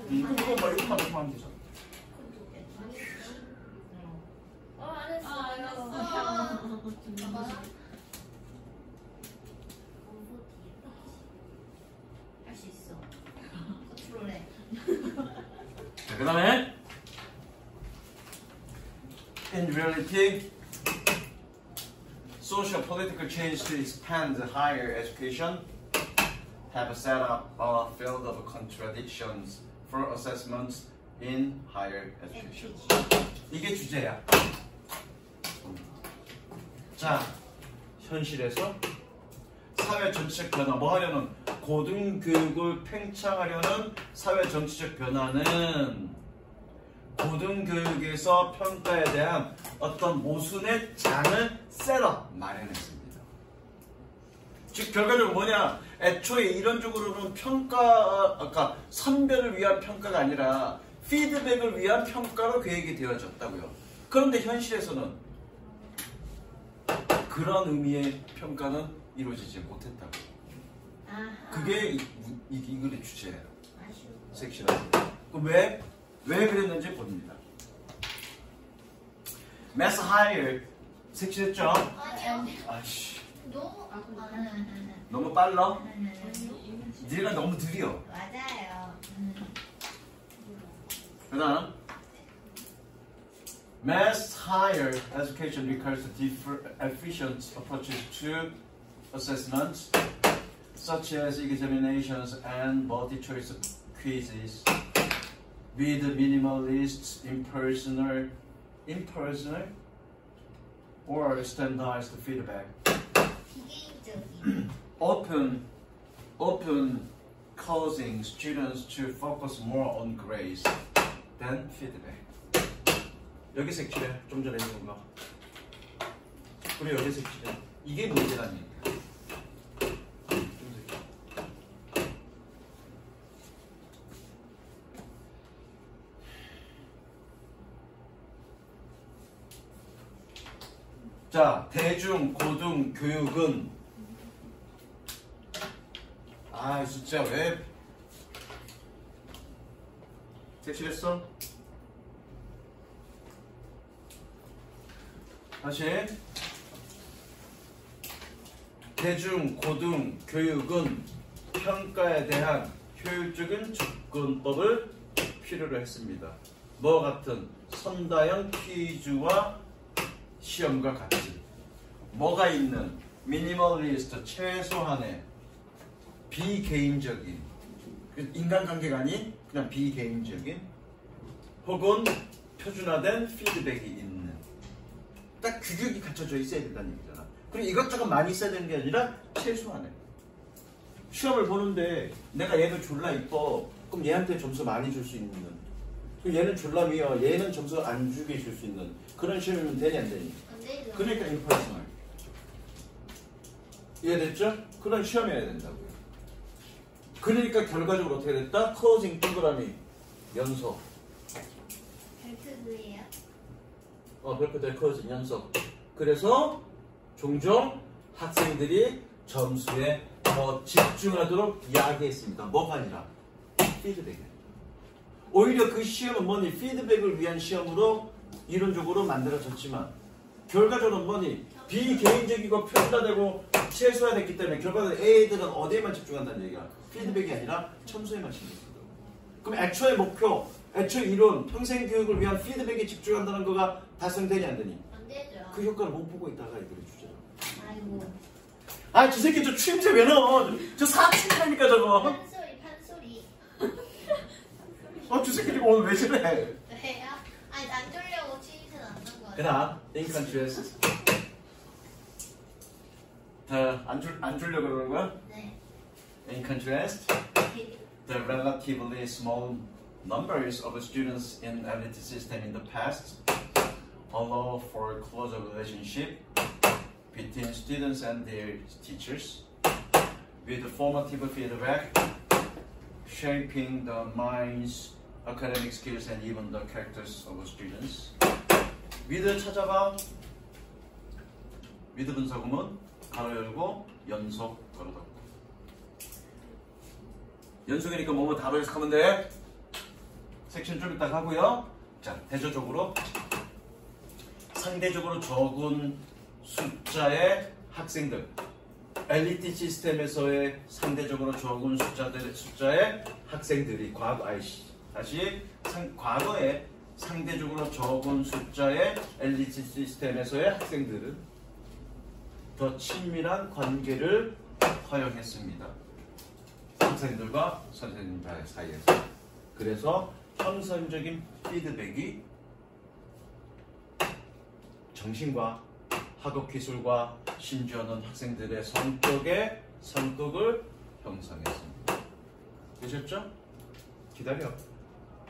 그럼 이거 뭐 이것만 하면 되잖아. 안 했어. 안 했어. 할 수 있어. 컨트롤해. 자, 그 다음에 In reality, social political change to expand higher education have set up a field of contradictions for assessments in higher education. 이게 주제야. 자, 현실에서 사회 전체적 변화, 뭐 하려는 고등교육을 팽창하려는 사회 전체적 변화는 고등교육에서 평가에 대한 어떤 모순의 장을 셋업 마련했습니다. 즉 결과적으로 뭐냐? 애초에 이론적으로는 아까 선별을 위한 평가가 아니라 피드백을 위한 평가로 계획이 되어졌다고요. 그런데 현실에서는 그런 의미의 평가는 이루어지지 못했다고. 그게 이 글의 주제예요. 섹션에서. 그럼 왜 그랬는지 봅니다. Mass higher 색칠했죠? 아니요. 아씨, 너무 너무 빨라? 네가 너무 느려. 맞아요. 그 다음 Mass higher education requires efficient approaches to assessments such as examinations and multi-choice quizzes with minimalist, impersonal or standardized feedback. 비개인적인. often causing students to focus more on grades than feedback. 여기 색칠해. 좀 전에 했던 거. 그리고 여기 색칠해. 이게 문제라는 얘기야. 자, 대중 고등 교육은 진짜 왜 색칠했어? 다시 대중 고등 교육은 평가에 대한 효율적인 접근법을 필요로 했습니다. 뭐와 같은 선다형 퀴즈와 시험과 같이 뭐가 있는 미니멀리스트 최소한의 비개인적인 인간관계가 아닌 그냥 비개인적인 혹은 표준화된 피드백이 있는 딱 규격이 갖춰져 있어야 된다는 얘기잖아. 그리고 이것저것 많이 써야 되는 게 아니라 최소한의 시험을 보는데 내가 얘도 졸라 이뻐 그럼 얘한테 점수 많이 줄 수 있는 얘는 줄라미어 얘는 점수 안 주게 줄 수 있는 그런 시험이면 되니 안 되니? 안 되죠. 그러니까 임퍼스널. 이해됐죠? 그런 시험이어야 된다고요. 그러니까 결과적으로 어떻게 됐다? 클로징 동그라미 연속. 벨트그예요? 별표대 클로징 연속. 그래서 종종 학생들이 점수에 더 집중하도록 이야기했습니다. 뭐가 아니라 피드백에. 오히려 그 시험은 뭐니? 피드백을 위한 시험으로 이론적으로 만들어졌지만 결과적으로 뭐니? 비개인적이고 편파되고 최소화됐기 때문에 결과적으로 애들은 어디에만 집중한다는 얘기야? 피드백이 아니라 점수에만 집중한다. 그럼 애초의 목표, 애초의 이론, 평생 교육을 위한 피드백에 집중한다는 거가 달성되니 안 되니? 안 되죠. 그 효과를 못 보고 있다가 이들이 주제로. 아이고. 아, 저 새끼 저 추임새 왜 넣어? 저 사칭이라니까 저거. 판소리. 저 새끼 지금 오늘 왜 저래? 왜요? 아니 안 졸려고 취임새는 안 넣은 거예요. 그나 인컨트레스. 안 줄려 그러는 거야? 네. In contrast, the relatively small numbers of students in elite system in the past allow for closer relationship between students and their teachers, with formative feedback shaping the minds, academic skills, and even the characters of students. 위드 찾아봐. 위드 분사구문 가로 열고 연속 가로 닫고. 연속이니까 뭐뭐 다로 해석하면 돼. 섹션 좀 이따 하고요. 자, 대조적으로 상대적으로 적은 숫자의 학생들, 엘리트 시스템에서의 상대적으로 적은 숫자의 학생들이 과거에 상대적으로 적은 숫자의 엘리트 시스템에서의 학생들은 더 친밀한 관계를 허용했습니다. 학생들과 선생님 사이에서. 그래서 형성적인 피드백이 정신과 학업 기술과 심지어는 학생들의 성격을 형성했습니다. 되셨죠? 기다려.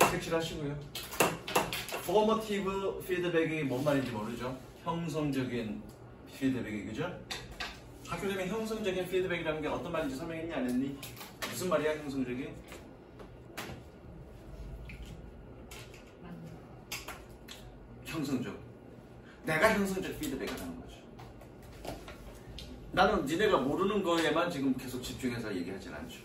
색칠하시고요. 포머티브 피드백이 뭔 말인지 모르죠? 형성적인 피드백이 그죠? 학교적인 형성적인 피드백이라는 게 어떤 말인지 설명했니 안 했니? 무슨 말이야 형성적인? 형성적. 내가 형성적 피드백을 하는 거죠. 나는 니네가 모르는 거에만 지금 계속 집중해서 얘기하진 않죠.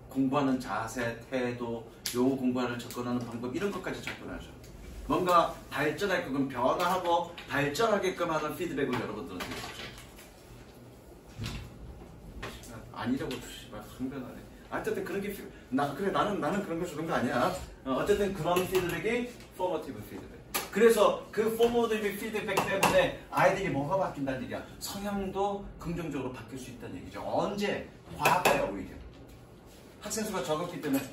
공부하는 자세, 태도, 요 공부하는 접근하는 방법 이런 것까지 접근하죠. 뭔가 발전하게끔 변화하고 발전하게끔 하는 피드백을 여러분들한테 주죠. 아니라고 씨발 흥변하네. 어쨌든 그런 게 나는 그런 거 주는 거 아니야. 어쨌든 그런 피드백이 포머티브 피드백. 그래서 그 포머티브 피드백 때문에 아이들이 뭐가 바뀐다는 얘기야. 성향도 긍정적으로 바뀔 수 있다는 얘기죠. 언제? 과거에 오히려. 학생 수가 적었기 때문에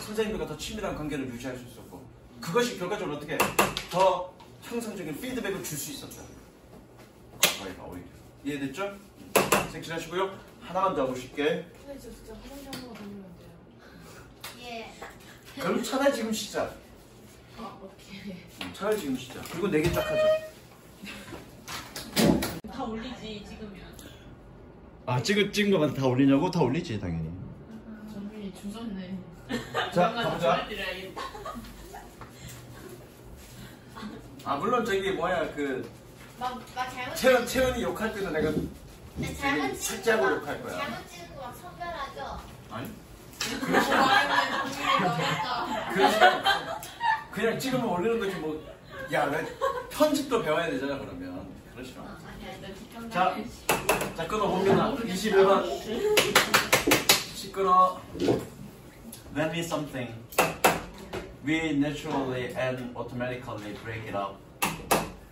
선생님들과 더 친밀한 관계를 유지할 수 있었고 그것이 결과적으로 어떻게 더 형성적인 피드백을 줄 수 있었다. 과거가 오히려. 이해됐죠? 색칠하시고요. 하나만 더 보실게. 근데 진짜 화장실 한 번만 돌리면 돼요. 예. 그럼 차라리 지금 시작. 아, 오케이. 차라리 지금 시작. 그리고 4개 딱 하자. 다 올리지, 찍으면. 아, 찍은 거만 다 올리냐고? 다 올리지, 당연히. 정민이 주셨네. 자, 가보자. 드려야겠다. 아, 물론 저기 뭐야, 막 잘못 채연이 욕할 때는 내가 잘못 살짝으로 찍은 욕할 거야. 잘못 찍은 거 막 선별하죠. 아니? 말하면 정민이 너였다. 그냥 찍으면 올리는 거지 뭐. 야, 왜 편집도 배워야 되잖아, 그러면. 그렇죠. 자, 끊어봅니다. 21번. 시끄러. When we something, we naturally and automatically break it up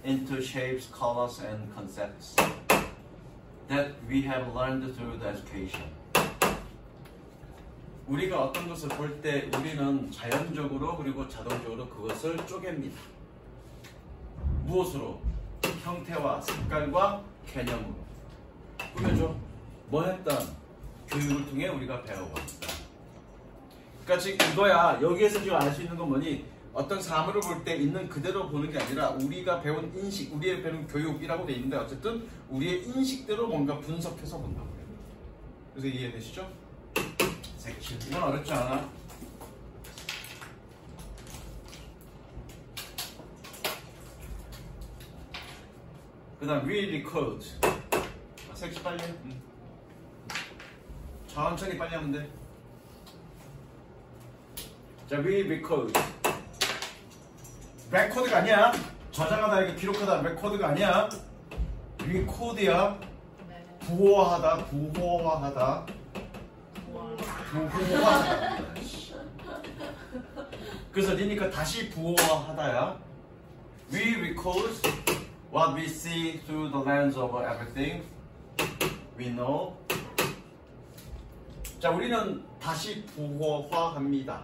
into shapes, colors, and concepts that we have learned through the education. 우리가 어떤 것을 볼 때 우리는 자연적으로 그리고 자동적으로 그것을 쪼갭니다. 무엇으로? 형태와 색깔과 개념으로. 꾸며줘. 뭐 했던? 교육을 통해 우리가 배워봅니다. 그러니까 지금 이거야. 여기에서 지금 알 수 있는 건 뭐니? 어떤 사물을 볼 때 있는 그대로 보는 게 아니라 우리가 배운 인식, 우리의 배운 교육이라고 돼 있는데 어쨌든 우리의 인식대로 뭔가 분석해서 본다고요. 그래서 이해되시죠? 섹션. 이건 어렵지 않아. 그 다음 really cold. 섹시 빨리 해. 천천히 빨리 하면 돼. 자, really cold. 레코드가 아니야. 저장하다, 이게 기록하다 레코드가 아니야. 리코드야. 네. 부호화하다, 부호화하다. 부호화하다. 그래서 니니까 다시 부호화하다야. We record what we see through the lens of everything we know. 자, 우리는 다시 부호화합니다.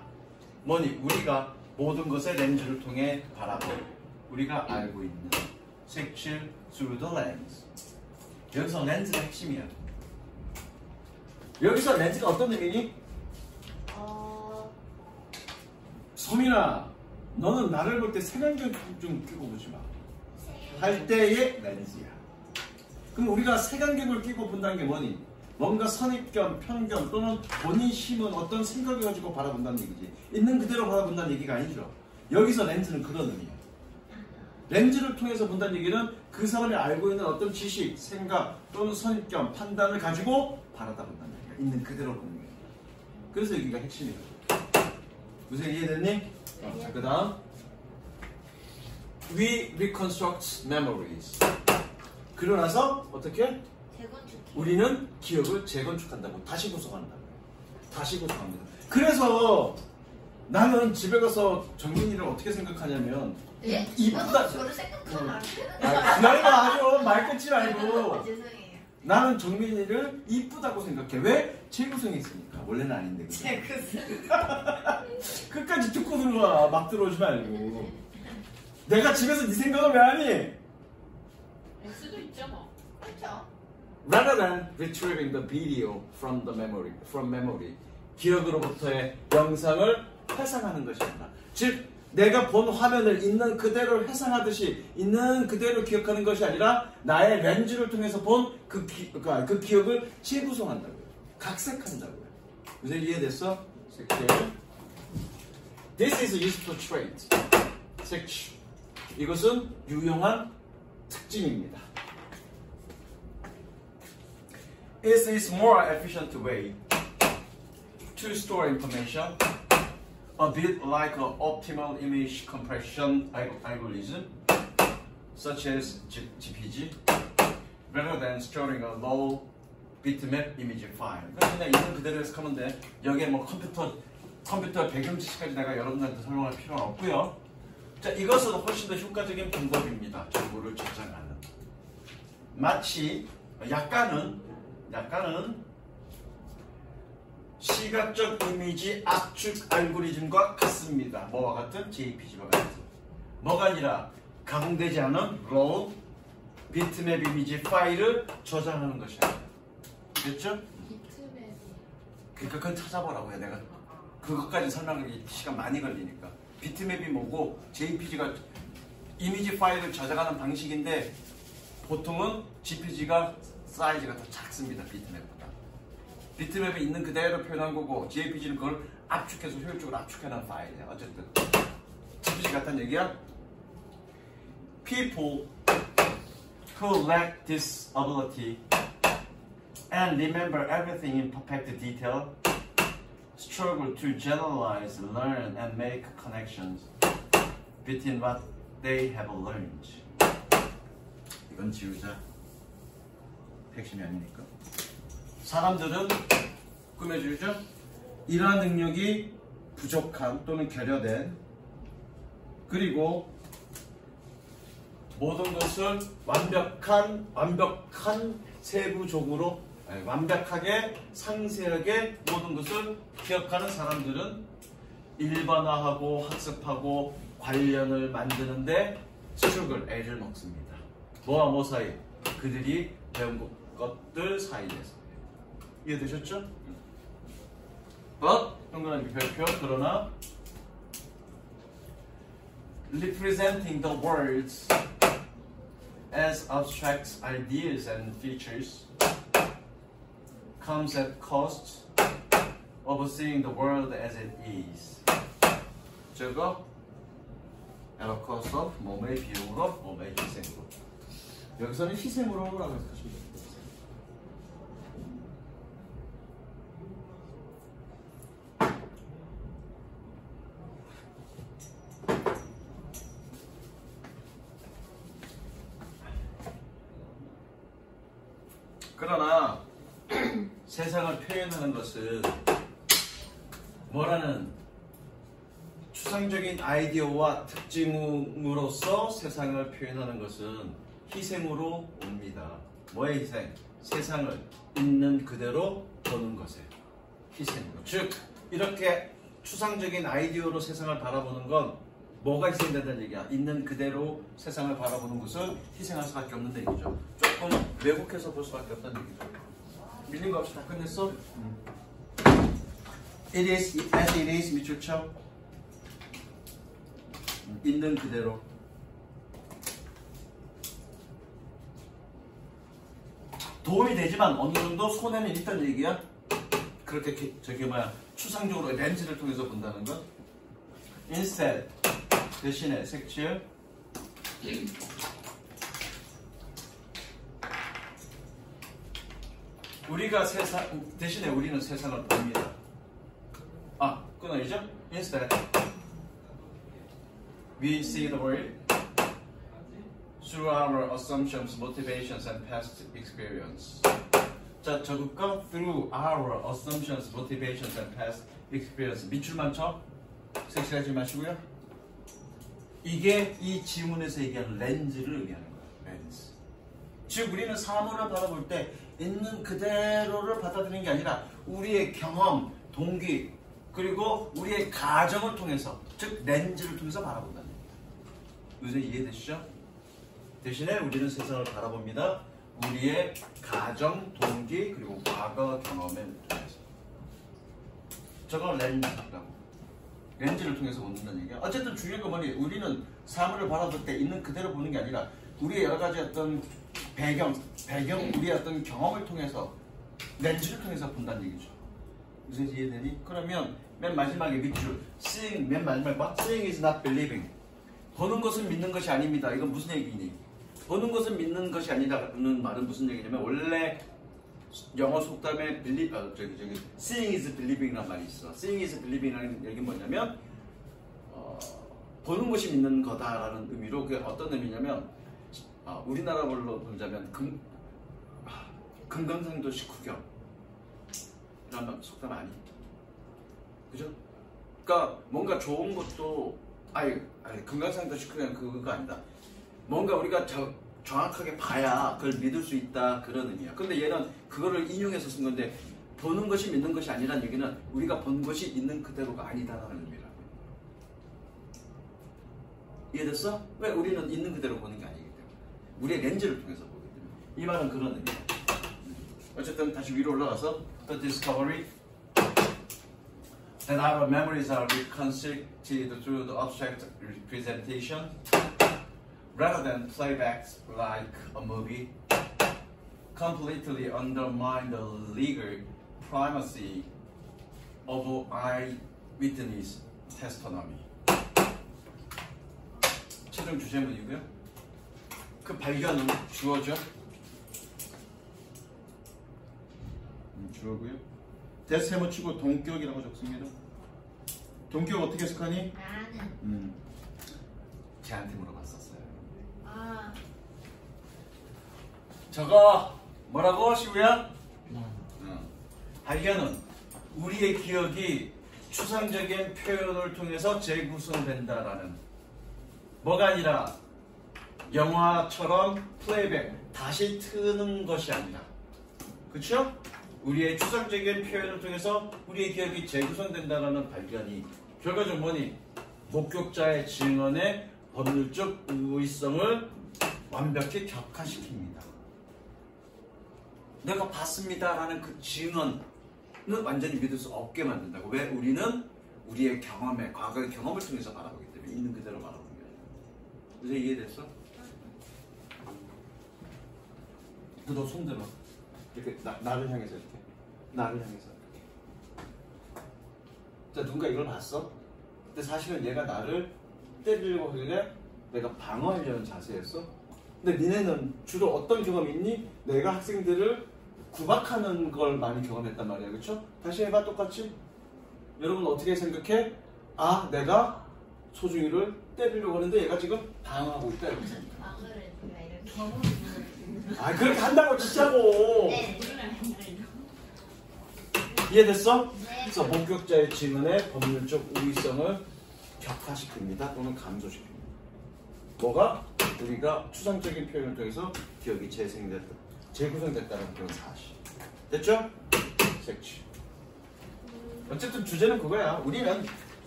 뭐니? 우리가 모든 것의 렌즈를 통해 바라보고 우리가 알고 있는 색칠 through the lens. 여기서 렌즈가 핵심이야. 여기서 렌즈가 어떤 의미니? 소민아, 너는 나를 볼 때 색안경 좀 끼고 보지 마. 할 때의 렌즈야. 그럼 우리가 색안경을 끼고 본다는 게 뭐니? 뭔가 선입견, 편견 또는 본인 심은 어떤 생각을 가지고 바라본다는 얘기지. 있는 그대로 바라본다는 얘기가 아니죠. 여기서 렌즈는 그런 의미야. 렌즈를 통해서 본다는 얘기는 그 사람이 알고 있는 어떤 지식, 생각 또는 선입견, 판단을 가지고 바라다 본다는 얘기야. 있는 그대로 보는 거야. 그래서 여기가 핵심이야. 무슨 이해됐니? 자, 그 다음 We reconstruct memories. 그러고 나서 어떻게? 우리는 기억을 재건축한다고. 다시 구성한다고. 다시 구성합니다. 그래서 나는 집에 가서 정민이를 어떻게 생각하냐면 예? 이쁘다. 저를 생각하면 안 되는 그날만 하죠. 말 끊지 말고. 죄송해요. 나는 정민이를 이쁘다고 생각해. 왜? 재구성이 있으니까. 원래는 아닌데. 그죠? 끝까지 듣고 들어와. 막 들어오지 말고. 내가 집에서 네 생각을 왜 하니? 알 수도 있죠 뭐. 그렇죠. Rather than retrieving the video from memory, 기억으로부터의 영상을 회상하는 것이 아니라, 즉 내가 본 화면을 있는 그대로 회상하듯이 있는 그대로 기억하는 것이 아니라 나의 렌즈를 통해서 본 그 기억을 재구성한다고요. 각색한다고요. 이제 이해됐어? This is a useful trait. 이것은 유용한 특징입니다. It is more efficient way to store information, a bit like an optimal image compression algorithm, such as GPG, rather than storing a low bitmap image file. 그냥 있는 그대로 해석하면 돼. 여기에 뭐 컴퓨터 배경 지식까지 내가 여러분들한테 설명할 필요는 없고요. 자, 이것은 훨씬 더 효과적인 방법입니다. 정보를 저장하는. 마치 약간은 시각적 이미지 압축 알고리즘과 같습니다. 뭐와 같은? JPG와 같은. 뭐가 아니라 가공되지 않은 raw 비트맵 이미지 파일을 저장하는 것이 아니라. 됐죠? 비트맵이. 그러니까 그건 찾아보라고요. 내가 그것까지 설명하기 시간 많이 걸리니까. 비트맵이 뭐고 JPG가 이미지 파일을 저장하는 방식인데 보통은 GPG가 사이즈가 더 작습니다. 비트맵보다. 비트맵에 있는 그대로 표현한 거고 JPG는 그걸 압축해서 효율적으로 압축해놓은 파일이야. 어쨌든 GPG 같은 얘기야. People who lack this ability and remember everything in perfect detail struggle to generalize, learn, and make connections between what they have learned. 이건 지우자. 핵심이 아니니까. 사람들은 꾸며주죠. 이러한 능력이 부족한 또는 결여된, 그리고 모든 것을 완벽한 세부적으로 완벽하게 상세하게 모든 것을 기억하는 사람들은 일반화하고 학습하고 관련을 만드는데 애를 먹습니다. 뭐와 뭐 사이? 그들이 배운 것들 사이에서. 이해되셨죠? 동그라미 별표. 그러나 representing the words as abstract ideas and features comes at cost of seeing the world as it is. 저거 at a cost of 몸의 비용으로, 몸의 희생으로. 여기서는 희생으로라고 하시면 됩니다. 그러나 세상을 표현하는 것은 뭐라는 추상적인 아이디어와 특징으로서 세상을 표현하는 것은 희생으로 옵니다. 뭐의 희생? 세상을 있는 그대로 보는 것에 희생으로. 즉 이렇게 추상적인 아이디어로 세상을 바라보는 건 뭐가 희생된다는 얘기야? 있는 그대로 세상을 바라보는 것은 희생할 수밖에 없는 얘기죠. 조금 왜곡해서 볼 수밖에 없다는 얘기죠. 밀린 거 없이 다 끝냈어? It is as it is 밑줄 쳐. 있는 그대로. 도움이 되지만 어느 정도 손해는 있다는 얘기야. 그렇게 저기 뭐야 추상적으로 렌즈를 통해서 본다는 것. Instead 대신에 색칠 우리가 세상 대신에 우리는 세상을 봅니다. 아 끊어야죠. Instead we see the world through our assumptions, motivations, and past experience. 자 적을까? Through our assumptions, motivations, and past experience. 밑줄만 쳐. 색칠하지 마시고요. 이게 이 지문에서 얘기하는 렌즈를 의미하는 거야. 렌즈. 즉 우리는 사물을 바라볼 때 있는 그대로를 받아들이는 게 아니라 우리의 경험, 동기 그리고 우리의 가정을 통해서 즉 렌즈를 통해서 바라본다는 얘기입니다. 요새 이해되시죠? 대신에 우리는 세상을 바라봅니다. 우리의 가정, 동기 그리고 과거 경험을 통해서. 저건 렌즈라고. 렌즈를 통해서 본다는 얘기야. 어쨌든 중요한 건 뭐니? 우리는 사물을 바라볼 때 있는 그대로 보는 게 아니라 우리의 여러 가지 어떤 배경, 우리의 어떤 경험을 통해서 렌즈를 통해서 본다는 얘기죠. 무슨 이해되니? 그러면 맨 마지막에 밑줄 seeing 맨 마지막에 봐. Seeing is not believing. 보는 것은 믿는 것이 아닙니다. 이건 무슨 얘기니? 보는 것은 믿는 것이 아니라는 말은 무슨 얘기냐면 원래 영어 속담에 seeing is believing이라는 말이 있어. seeing is believing이라는 얘기는 뭐냐면 보는 것이 믿는 거다라는 의미로 그게 어떤 의미냐면 우리나라 말로 보자면 금강산도 식후경 이런 속담 아니? 그죠? 그러니까 뭔가 좋은 것도 아니 금강산도 식후경 그거 아니다. 뭔가 우리가 정확하게 봐야 그걸 믿을 수 있다 그런 의미야. 근데 얘는 그거를 인용해서 쓴 건데 보는 것이 믿는 것이 아니라는 얘기는 우리가 본 것이 있는 그대로가 아니다라는 의미라고. 이해됐어? 왜 우리는 있는 그대로 보는 게 아니기 때문에 우리의 렌즈를 통해서 보기 때문에 이 말은 그런 의미야. 어쨌든 다시 위로 올라가서 The discovery that our memories are reconstructed through the abstract representation rather than playbacks like a movie, completely undermine the legal primacy of eyewitness testimony. 최종 주제문이고요. 그 발견은 주어죠. 주어고요. 대세모 치고 동격이라고 적습니다. 동격 어떻게 해석하니? 나는. 쟤한테 물어봤었어요. 아. 저거 뭐라고 시우야? 발견은 우리의 기억이 추상적인 표현을 통해서 재구성된다라는 뭐가 아니라 영화처럼 플레이백 다시 트는 것이 아니라 그렇죠? 우리의 추상적인 표현을 통해서 우리의 기억이 재구성된다라는 발견이 결과적으로 뭐니? 목격자의 증언의 법률적 우위성을 완벽히 격화시킵니다. 내가 봤습니다라는 그 증언은 완전히 믿을 수 없게 만든다고. 왜? 우리는 우리의 경험에 과거의 경험을 통해서 바라보기 때문에 있는 그대로 바라보는 게 아니라. 이제 이해됐어? 너 손 들어. 이렇게 나를 향해서 이렇게. 나를 향해서. 자, 누군가 이걸 봤어? 근데 사실은 얘가 나를 때리려고 하길래 내가 방어하려는 자세였어? 근데 니네는 주로 어떤 경험이 있니? 내가 학생들을 구박하는 걸 많이 경험했단 말이야. 그렇죠? 다시 해봐. 똑같이. 여러분 어떻게 생각해? 아, 내가 소중이를 때리려고 하는데 얘가 지금 방어하고 있다. 이렇게 생각해. 방어를 우리가 이렇게. 아, 그렇게 한다고 진짜고. 네. 이해됐어? 네. 그래서 목격자의 증언의 법률적 우위성을 격화시킵니다. 또는 감소시킵니다. 뭐가? 우리가 추상적인 표현을 통해서 기억이 재구성됐다는 그런 사실. 됐죠? 색칠. 어쨌든 주제는 그거야. 우리는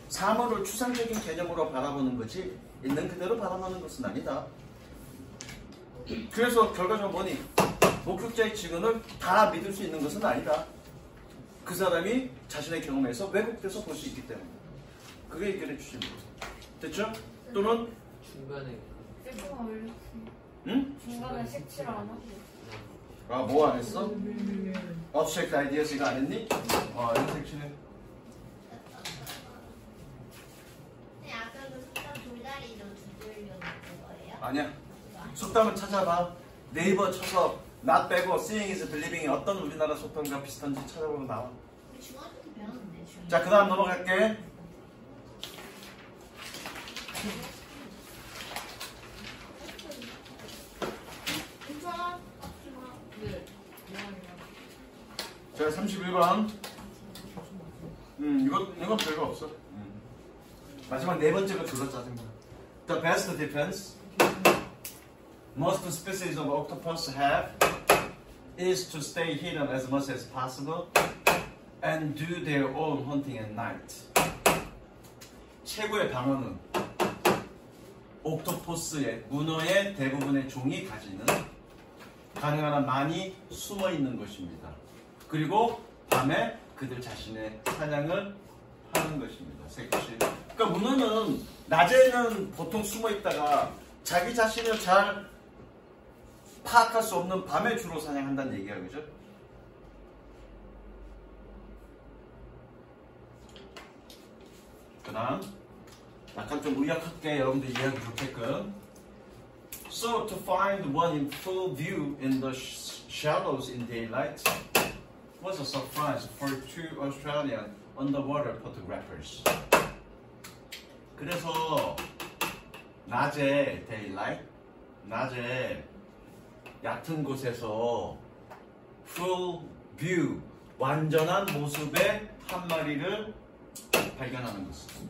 사물을 추상적인 개념으로 바라보는 거지 있는 그대로 바라보는 것은 아니다. 그래서 결과적으로 뭐니? 목격자의 증언을 다 믿을 수 있는 것은 아니다. 그 사람이 자신의 경험에서 왜곡돼서 볼 수 있기 때문에. 그게 이견의 주제입니다. 됐죠? 또는 중간에 응? 중간에 색칠 안 하고. 아, 뭐 안 했어? Abstract ideas 이거 안 했니? 이런 섹션에. 근데 아까 그 속담 돌다리로 두들려는 거예요? 아니야. 속담을 찾아봐. 네이버 쳐서 not 빼고 seeing is believing이 어떤 우리나라 속담과 비슷한지 찾아보면 나와. 중학교 때 배웠는데 중학교. 자, 그 다음 넘어갈게. 괜찮아? 네. 자, 31번. 이건 별거 없어. 마지막 네 번째가 졸라 짜증나. The best defense most species of octopus have is to stay hidden as much as possible and do their own hunting at night. 최고의 방어는 옥토퍼스의 문어의 대부분의 종이 가지는 가능한 한 많이 숨어 있는 것입니다. 그리고 밤에 그들 자신의 사냥을 하는 것입니다. 색칠. 그러니까 문어는 낮에는 보통 숨어 있다가 자기 자신을 잘 파악할 수 없는 밤에 주로 사냥한다는 얘기야, 그죠? 그 다음 약간 좀 의학학계 여러분들 이해하기 좋게끔 So to find one in full view in the shallows in daylight was a surprise for two Australian underwater photographers. 그래서 낮에 daylight, 낮에 얕은 곳에서 full view, 완전한 모습의 한 마리를 발견하는 것은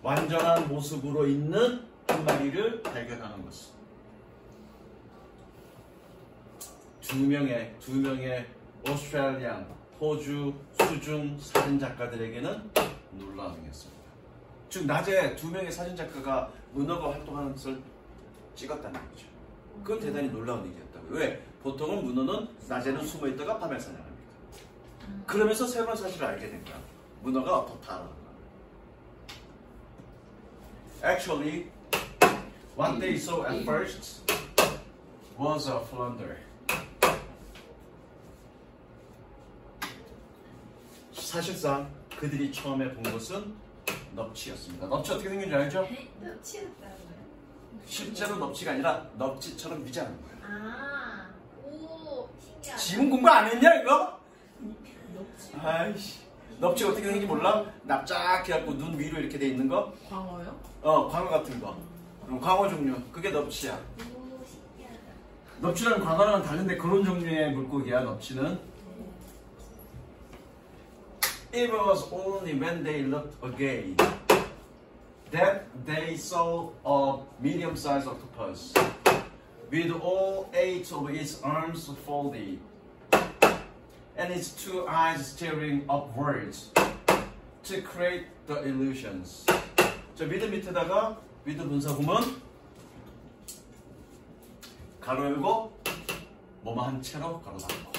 완전한 모습으로 있는 한 마리를 발견하는 것은 두 명의 오스트레일리안 호주 수중 사진 작가들에게는 놀라운 일이었습니다. 즉 낮에 두 명의 사진 작가가 문어가 활동하는 것을 찍었다는 거죠. 그건 대단히 놀라운 일이었다고요. 왜? 보통은 문어는 낮에는 숨어 있다가 밤에 사냥합니다. 그러면서 새로운 사실을 알게 된 거야. 문어가 어떻다라는 거야. Actually, what they saw at first was a flounder. 사실상 그들이 처음에 본 것은 넙치였습니다. 넙치 어떻게 생긴지 알죠? 멸치였다고요? 실제로 넙치가 아니라 넙치처럼 위장한 거예요. 아, 오, 신기하다. 지금 공부 안 했냐 이거? 아이씨. 넙치가 어떻게 생긴지 몰라? 납작해갖고 눈 위로 이렇게 돼 있는 거? 광어요? 광어 같은 거. 광어 종류. 그게 넙치야. 오, 신기하다. 넙치랑 광어랑은 다른데 그런 종류의 물고기야, 넙치는. It was only when they looked again that they saw a medium-sized octopus with all 8 of its arms folded and its 2 eyes staring upwards to create the illusions. 저 미드 밑에다가 미드 분사구문 가로 열고 뭐뭐 한 채로 가로 닫고.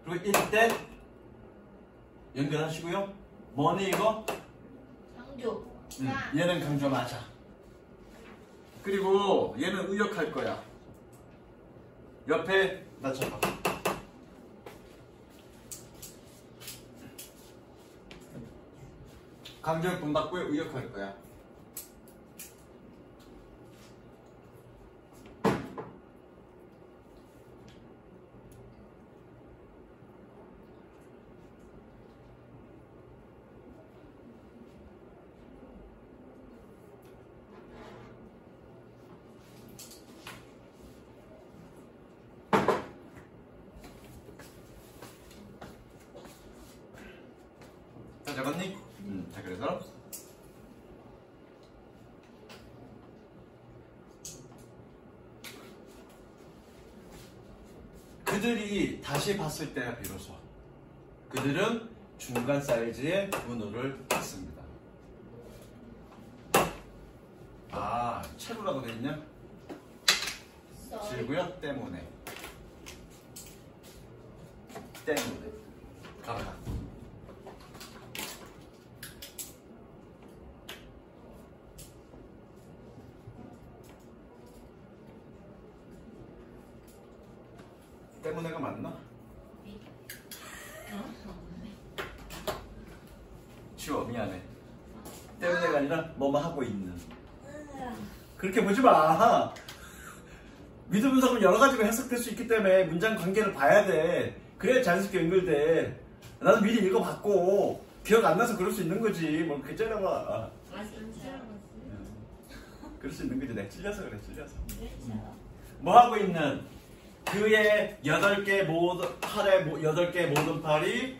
그리고 이때 연결하시고요. 뭐니 이거? 얘는 강조 맞아. 그리고 얘는 의역할 거야. 옆에 낮춰봐. 강조역 분받고요. 의역할 거야. 다 적었니? 자, 그래서 그들이 다시 봤을 때야 비로소 그들은 중간 사이즈의 문호를 봤습니다. 아, 채로라고 돼 있냐? 질고요. 때문에 가라. 때문에가 맞나? 치워, 미안해. 때문에가 아니라 뭐만 하고 있는. 그렇게 보지 마. 미드 분석은 여러 가지로 해석될 수 있기 때문에 문장 관계를 봐야 돼. 그래야 자연스럽게 연결돼. 나는 미리 읽어봤고 기억 안 나서 그럴 수 있는 거지. 뭐 그렇게 째려봐. 그럴 수 있는 거지. 내가 찔려서 그래. 찔려서. 뭐 하고 있는? 그의 8개 모든 팔에 8개 모든 팔이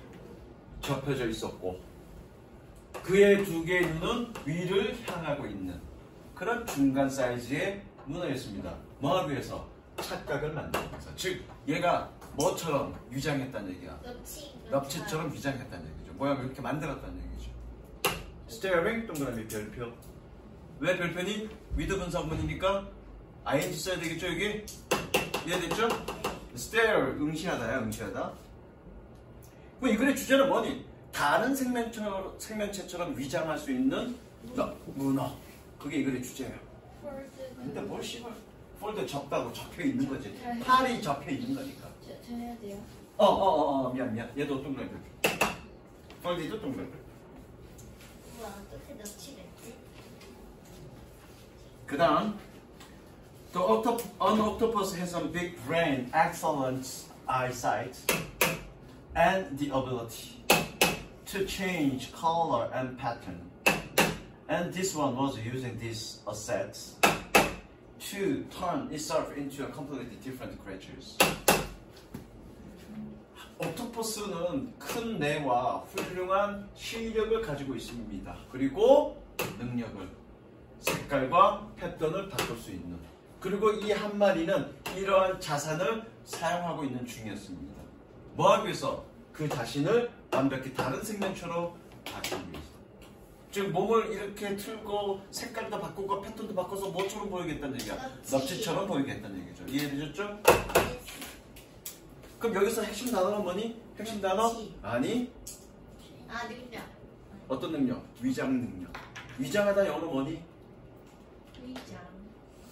접혀져 있었고 그의 2개의 눈은 위를 향하고 있는 그런 중간 사이즈의 문어였습니다. 뭐 하기 위해서? 착각을 만들기 위해서. 즉 얘가 뭐처럼 위장했다는 얘기야. 넙치처럼 위장했다는 얘기죠. 모양을 이렇게 만들었다는 얘기죠. staring 동그라미 별표. 왜 별표니? 위드 분사문이니까 ing 써야 되겠죠 여기? 이해됐죠? stare 응시하다야 응시하다. 그럼 이 글의 주제는 뭐니? 다른 생명체처럼 위장할 수 있는 문어. 그게 이 글의 주제예요. 근데 뭘 씨발 폴드 접다고 접혀 있는 거지. 팔이 접혀 있는 거니까. 저 해야 돼요? 미안. 얘도 동그라미. 폴드도 동그라미. 우와, 어떻게 넙치랬지? 그 다음 an octopus has a big brain, excellent eyesight, and the ability to change color and pattern. And this one was using these assets to turn itself into a completely different creatures. 옥토퍼스는 큰 뇌와 훌륭한 시력을 가지고 있습니다. 그리고 능력을, 색깔과 패턴을 바꿀 수 있는. 그리고 이 한 마리는 이러한 자산을 사용하고 있는 중이었습니다. 뭐 하기 위해서? 그 자신을 완벽히 다른 생명체로 바꾸기 위해서. 즉 몸을 이렇게 틀고 색깔도 바꾸고 패턴도 바꿔서 뭐처럼 보이겠다는 얘기야. 넙치처럼 보이겠다는 얘기죠. 이해되셨죠? 그럼 여기서 핵심 단어는 뭐니? 핵심 단어? 아니. 능력. 어떤 능력? 위장 능력. 위장하다 영어로 뭐니? 위장.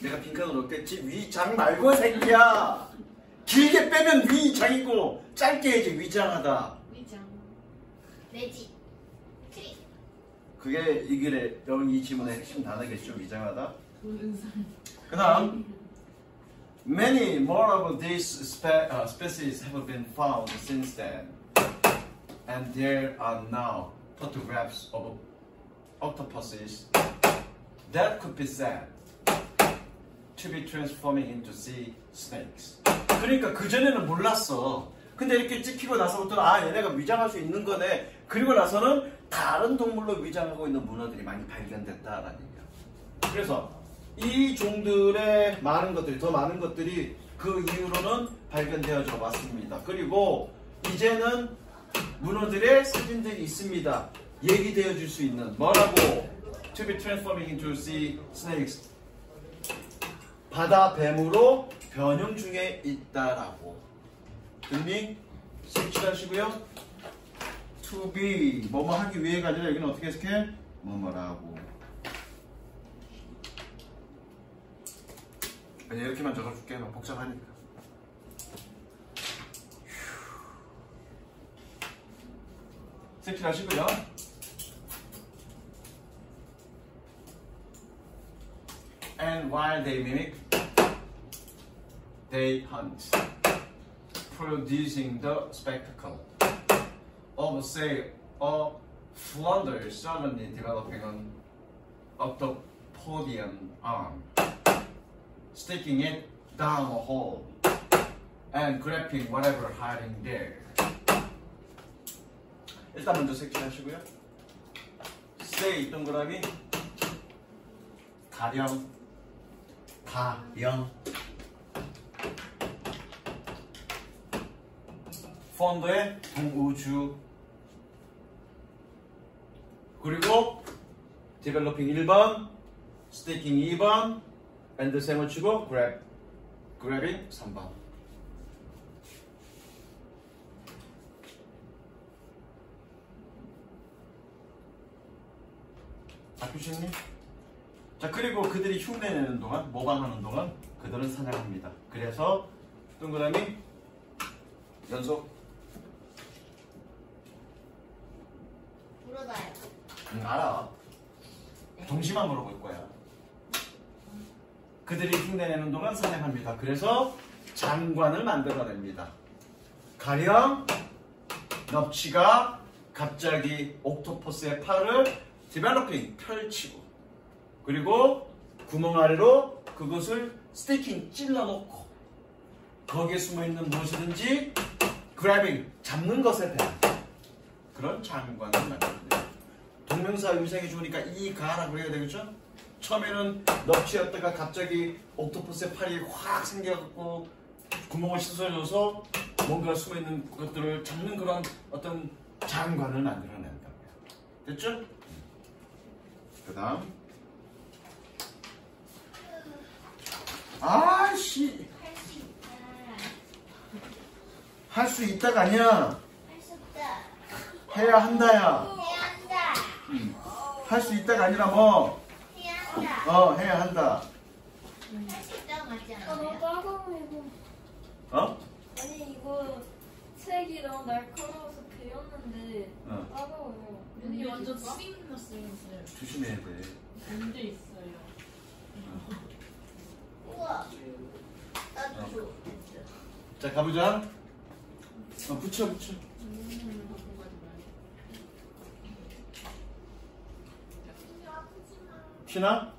내가 빈칸을 넣겠지? 위장 말고 새끼야. 길게 빼면 위장이고 짧게 해야지 위장하다. 위장. 내지. 트릭. 그게 이 글의 이 지문의 핵심 단어겠죠. 위장하다. 그 다음 Many more of these species have been found since then, and there are now photographs of octopuses that could be said to be transforming into sea snakes. 그러니까 그전에는 몰랐어. 근데 이렇게 찍히고 나서부터는 얘네가 위장할 수 있는 거네. 그리고 나서는 다른 동물로 위장하고 있는 문어들이 많이 발견됐다라는 얘기야. 그래서 이 종들의 더 많은 것들이 그 이후로는 발견되어져 왔습니다. 그리고 이제는 문어들의 사진들이 있습니다. 얘기되어 줄 수 있는 뭐라고? To be transforming into sea snakes. 바다 뱀으로 변형 중에 있다라고. 됐니? 색칠하시고요. To be 뭐뭐 하기 위해가 아니라 여기는 어떻게 해석해? 뭐뭐라고. 그냥 이렇게만 적어줄게. 막 복잡하니까. 섹션 하시고요. And while they mimic, they hunt, producing the spectacle of, say, a flounder suddenly developing an octopodian arm, sticking it down a hole, and grabbing whatever hiding there. 일단 먼저 섹션 하시고요. say 동그라미 가령 펀드의 동우주 그리고 developing 1번 sticking 2번 and 세모 치고 grabbing 3번. 바꾸셨니? 자, 그리고 그들이 흉내내는 동안, 모방하는 동안 그들은 사냥합니다. 그래서 동그라미 연속. 물어봐요. 알아. 동시만 물어볼 거야. 그들이 흉내내는 동안 사냥합니다. 그래서 장관을 만들어냅니다. 가령 넙치가 갑자기 옥토퍼스의 팔을 디벨로핑 펼치고 그리고 구멍 아래로 그것을 스티킹 찔러놓고 거기에 숨어있는 무엇이든지 그래빙 잡는 것에 대한 그런 장관을 만듭니다. 동명사 의미상이 좋으니까 이 가라고 해야 되겠죠? 처음에는 넙치였다가 갑자기 옥토퍼스의 팔이 확 생겨갖고 구멍을 씻어줘서 뭔가 숨어있는 것들을 잡는 그런 어떤 장관을 만들어낸다고요. 됐죠? 그 다음 아씨 할 수 있다가 아니야. 할 수 없다. 해야 한다야. 해야 한다. 할 수 있다가 아니라 뭐 해야 한다. 해야 한다. 할 수 있다고 맞지 너무 않아요? 따가워 이거. 아니 이거 색이 너무 날카로워서 배웠는데 따가워요. 여기 완전 싱 났어요. 조심해야 돼. 문제 있어요. 우와. 나도 줘. 자, 가보자. 붙여. 피나?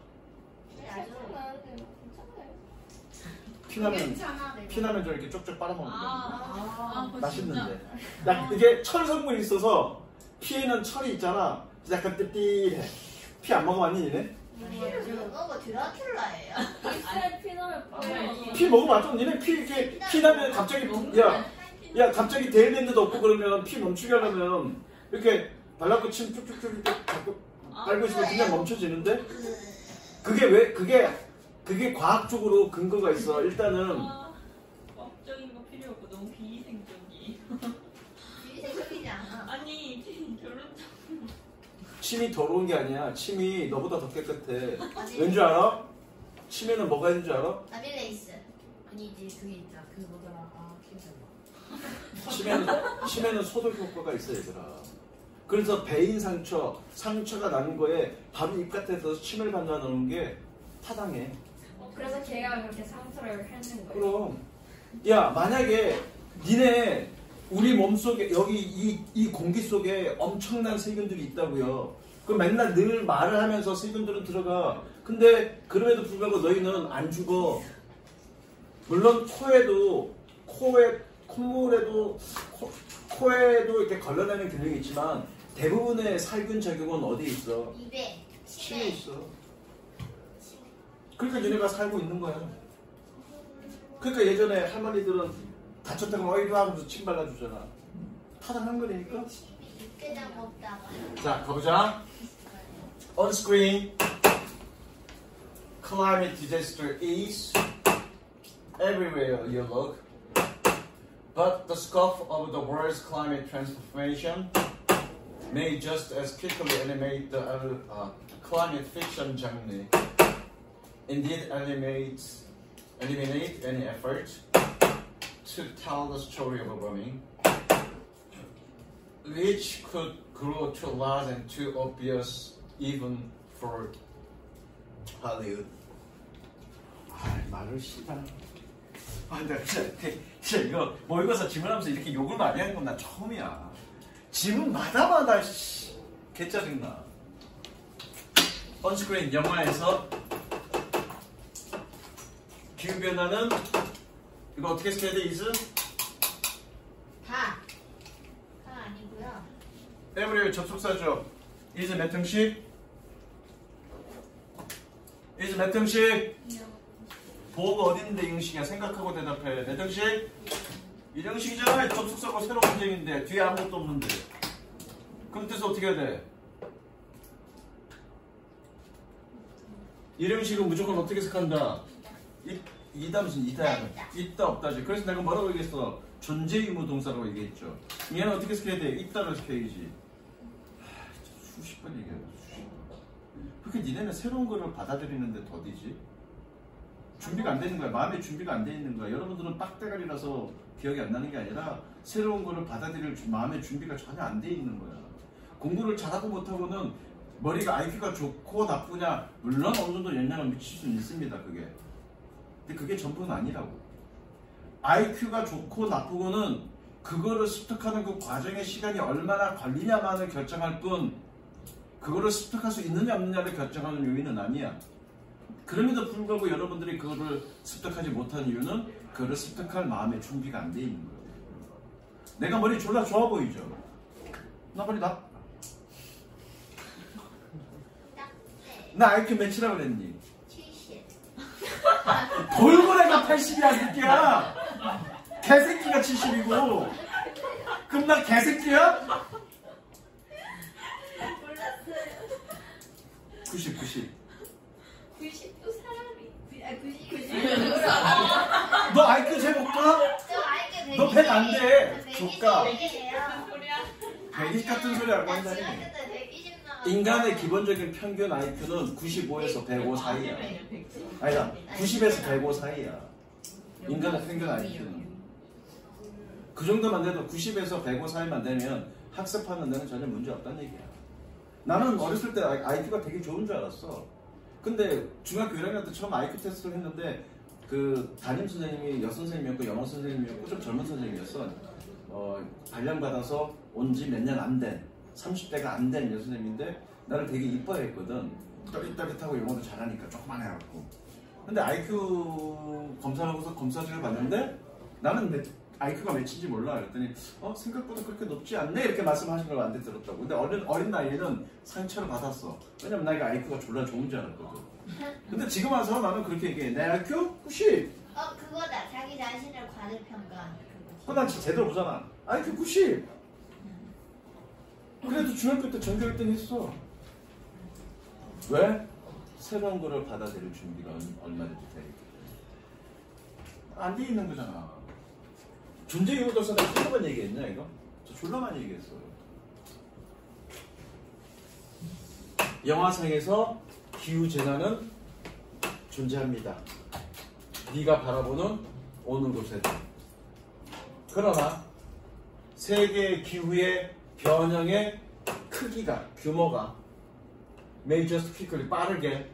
피나면 저 이렇게 쪽쪽 빨아먹는 거. 맛있는데. 야, 이게 철 성분이 있어서 피에는 철이 있잖아. 약간 띠띠해. 피 안 먹어봤니 니네? 이거 드라큘라예요. 입술 피나면 빠져요. 피 먹어봤죠? 니네 피 이렇게 피나면 갑자기 야 갑자기 대일랜드도 없고 그러면 피 멈추게 하려면 이렇게 발라고 침 쭉쭉쭉 이렇게 자꾸 빨고 있으면 그냥 멈춰지는데 그게 왜 그게 과학적으로 근거가 있어. 일단은 과학적인 거 필요 없고 너무 비위생적이. 비위생적이지 않아. 아니 결혼 침이 더러운 게 아니야. 침이 너보다 더 깨끗해. 왠 줄 알아? 침에는 뭐가 있는 줄 알아? 아밀레이스. 아니지 그게 있다. 그 뭐더라. 기억이 안 나. 침에는 소독 효과가 있어 얘들아. 그래서 배인 상처가 나는 거에 바로 입가에서 침을 발라놓는 게 타당해. 그래서 걔가 그렇게 상처를 했는 거예요. 그럼 야 만약에 니네 우리 몸속에 여기 이 공기 속에 엄청난 세균들이 있다고요. 그럼 맨날 늘 말을 하면서 세균들은 들어가. 근데 그럼에도 불구하고 너희는 안 죽어. 물론 코에도 이렇게 걸러내는 기능이 있지만 대부분의 살균 작용은 어디에 있어? 입에. 침에 있어. 그러니까 얘네가 살고 있는 거야. 그러니까 예전에 할머니들은 다쳤다가 막 이리 하면서 침 발라주잖아. 타당한 거니까. 육개장 먹다가. 자, 가보자. On screen, climate disaster is everywhere you look. But the scope of the world's climate transformation may just as quickly animate the climate fiction genre. Indeed, eliminate any effort to tell the story of warming, which could grow too large and too obvious even for Hollywood. 말을 씨발. 근데 진짜 이거 모의고사 질문하면서 이렇게 욕을 많이 하는 건 나 처음이야. 질문마다마다 개짜증나. 언스크린 영화에서 기후변화는 이거 어떻게 써야 돼? is? 다 아니고요. every 접속사죠. is 몇 등식? is 몇 등식? 보호가 어디 있는데 이등식이야? 생각하고 대답해. 몇 등식? 이등식이잖아. 접속사고 새로운 문제인데 뒤에 아무것도 없는데. 그럼 뜻은 어떻게 해야 돼? 이등식은 무조건 어떻게 해석한다? 이다 무슨 이다야? 있다 없다지. 그래서 내가 뭐라고 얘기했어? 존재 의무 동사라고 얘기했죠. 얘는 어떻게 해석해야 돼? 있다로 해석해야지. 수십 번 얘기해. 그렇게 니네는 새로운 거를 받아들이는데 더디지? 준비가 안 되는 거야. 마음의 준비가 안 돼 있는 거야. 여러분들은 빡대가리라서 기억이 안 나는 게 아니라 새로운 거를 받아들일 마음의 준비가 전혀 안 돼 있는 거야. 공부를 잘하고 못하고는 머리가 IQ가 좋고 나쁘냐, 물론 어느 정도 영향을 미칠 수는 있습니다. 그게. 근데 그게 전부는 아니라고. IQ가 좋고 나쁘고는 그거를 습득하는 그 과정의 시간이 얼마나 걸리냐만을 결정할 뿐, 그거를 습득할 수 있느냐 없느냐를 결정하는 요인은 아니야. 그럼에도 불구하고 여러분들이 그거를 습득하지 못한 이유는 그거를 습득할 마음의 준비가 안 돼 있는 거예요. 내가 머리 졸라 좋아 보이죠? 나 머리 나 IQ 몇이라고 그랬니? 70. 돌고래가 80이야, 새끼야! 개새끼가 70이고! 그럼 나 개새끼야? 몰랐어요. 90. 90도 사람이. 90. 너 IQ 재볼까? 저 IQ 100. 너 100 안 돼. 조카. 100이에요. 120 같은 소리 알고 한다니. 인간의 기본적인 평균 IQ는 95에서 105 사이야. 아니다, 90에서 105 사이야. 인간의 평균 IQ는. 그 정도만 돼도 90에서 105 사이만 되면 학습하는 데는 전혀 문제 없다는 얘기야. 나는 어렸을 때 IQ가 되게 좋은 줄 알았어. 근데 중학교 1학년 때 처음 IQ 테스트를 했는데 그 담임 선생님이 여선생님이었고 영어 선생님이었고 좀 젊은 선생님이었어. 발령받아서 온 지 몇 년 안 된 30대가 안 된 여선생님인데 나를 되게 이뻐했거든. 떠릿떠릿하고 영어도 잘하니까 조그만 해갖고. 근데 IQ 검사를 하고서 검사지를 봤는데 나는 IQ가 몇인지 몰라. 그랬더니 생각보다 그렇게 높지 않네 이렇게 말씀하신 걸 나한테 들었다고. 근데 어린 나이에는 상처를 받았어. 왜냐면 나 이거 IQ가 졸라 좋은 줄 알았거든. 근데 지금 와서 나는 그렇게 얘기해. 내 IQ 90. 그거다. 자기 자신을 과대평가하는 그거. 난 진짜 제대로 보잖아. IQ 90. 그래도 중학교 때 전교 1등 했어. 왜? 새로운 거를 받아들일 준비가 얼마든지 돼. 안 돼 있는 거잖아. 존재 의무 동사 내가 한번 얘기했냐 이거? 저 졸라 많이 얘기했어요. 영화상에서 기후재난은 존재합니다. 네가 바라보는 어느 곳에도. 그러나 세계 기후의 변형의 크기가, 규모가 may just quickly 빠르게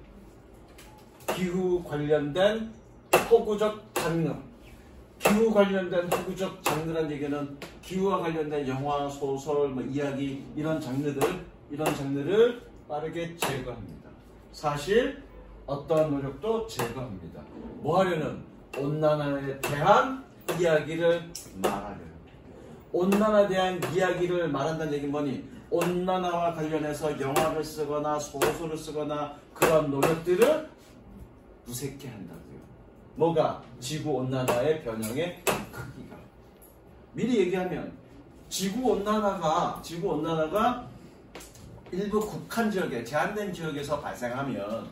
기후 관련된 호구적 장르, 기후 관련된 호구적 장르란 얘기는 기후와 관련된 영화, 소설, 이야기 이런 장르를 빠르게 제거합니다. 사실 어떠한 노력도 제거합니다. 뭐 하려는? 온난화에 대한 이야기를 말하려는. 온난화에 대한 이야기를 말한다는 얘기는 뭐니? 온난화와 관련해서 영화를 쓰거나 소설을 쓰거나 그런 노력들을 무색해 한다고요. 뭐가? 지구온난화의 변형의 크기가. 미리 얘기하면 지구온난화가 일부 국한 지역에, 제한된 지역에서 발생하면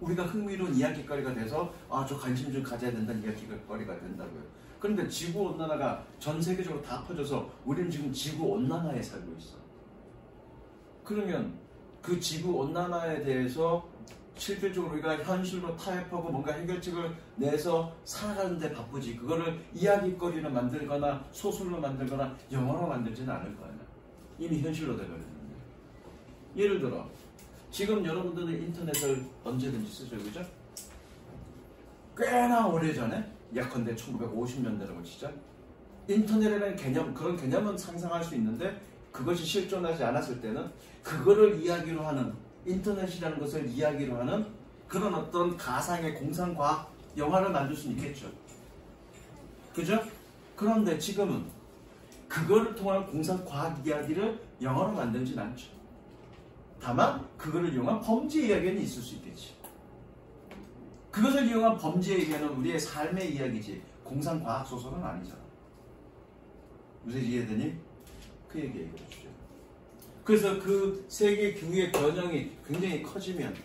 우리가 흥미로운 이야기거리가 돼서 저 관심 좀 가져야 된다는 이야기거리가 된다고요. 그런데 지구온난화가 전 세계적으로 다 퍼져서 우리는 지금 지구온난화에 살고 있어. 그러면 그 지구온난화에 대해서 실질적으로 우리가 현실로 타협하고 뭔가 해결책을 내서 살아가는데 바쁘지. 그거를 이야기거리로 만들거나 소설로 만들거나 영화로 만들지는 않을 거 아니야. 이미 현실로 돼버렸는데. 예를 들어 지금 여러분들은 인터넷을 언제든지 쓰죠, 그죠? 꽤나 오래전에 예컨대 1950년대라고 치자. 인터넷이라는 개념, 그런 개념은 상상할 수 있는데 그것이 실존하지 않았을 때는 그거를 이야기로 하는, 인터넷이라는 것을 이야기로 하는 그런 어떤 가상의 공상과학 영화를 만들 수는 있겠죠. 그죠? 그런데 지금은 그거를 통한 공상과학 이야기를 영화로 만들진 않죠. 다만 그거를 이용한 범죄 이야기는 있을 수 있겠지. 그것을 이용한 범죄 이야기는 우리의 삶의 이야기지 공상과학 소설은 아니잖아. 무슨 이해되니? 그 얘기 해주죠. 그래서 그 세계 규의 변형이 굉장히 커지면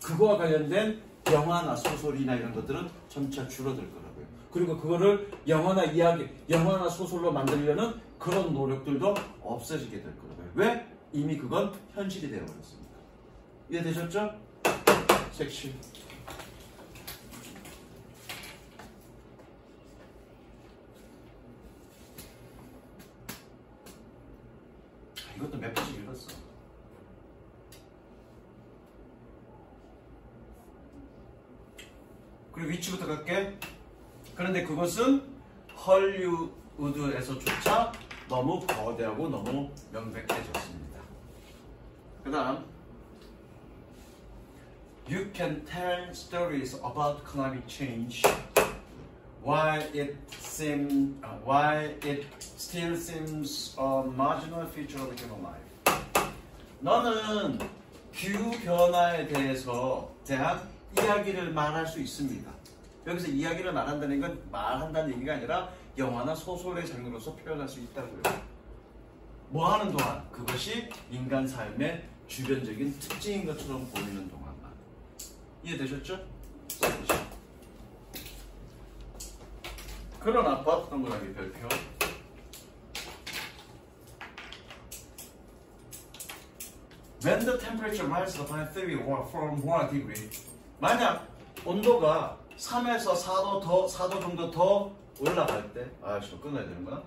그거와 관련된 영화나 소설이나 이런 것들은 점차 줄어들 거라고요. 그리고 그거를 영화나 이야기, 영화나 소설로 만들려는 그런 노력들도 없어지게 될 거라고요. 왜? 이미 그건 현실이 되어버렸으니까. 이해되셨죠? 섹시. 이것도 몇 번씩 읽었어. 그리고 위치부터 갈게. 그런데 그것은 헐리우드에서조차 너무 거대하고 너무 명백해졌습니다. 그 다음 You can tell stories about climate change while it still seems a marginal feature of human life. 너는 기후 변화에 대한 이야기를 말할 수 있습니다. 여기서 이야기를 말한다는 건 말한다는 얘기가 아니라 영화나 소설의 장르로서 표현할 수 있다고요. 뭐 하는 동안? 그것이 인간 삶의 주변적인 특징인 것처럼 보이는 동안만. 이해되셨죠? 그러나 but 동그라미 별표. When the temperature rises by 3 or 4 degree. 만약 온도가 3에서 4도 정도 더 올라갈 때, 저 끊어야 되는구나.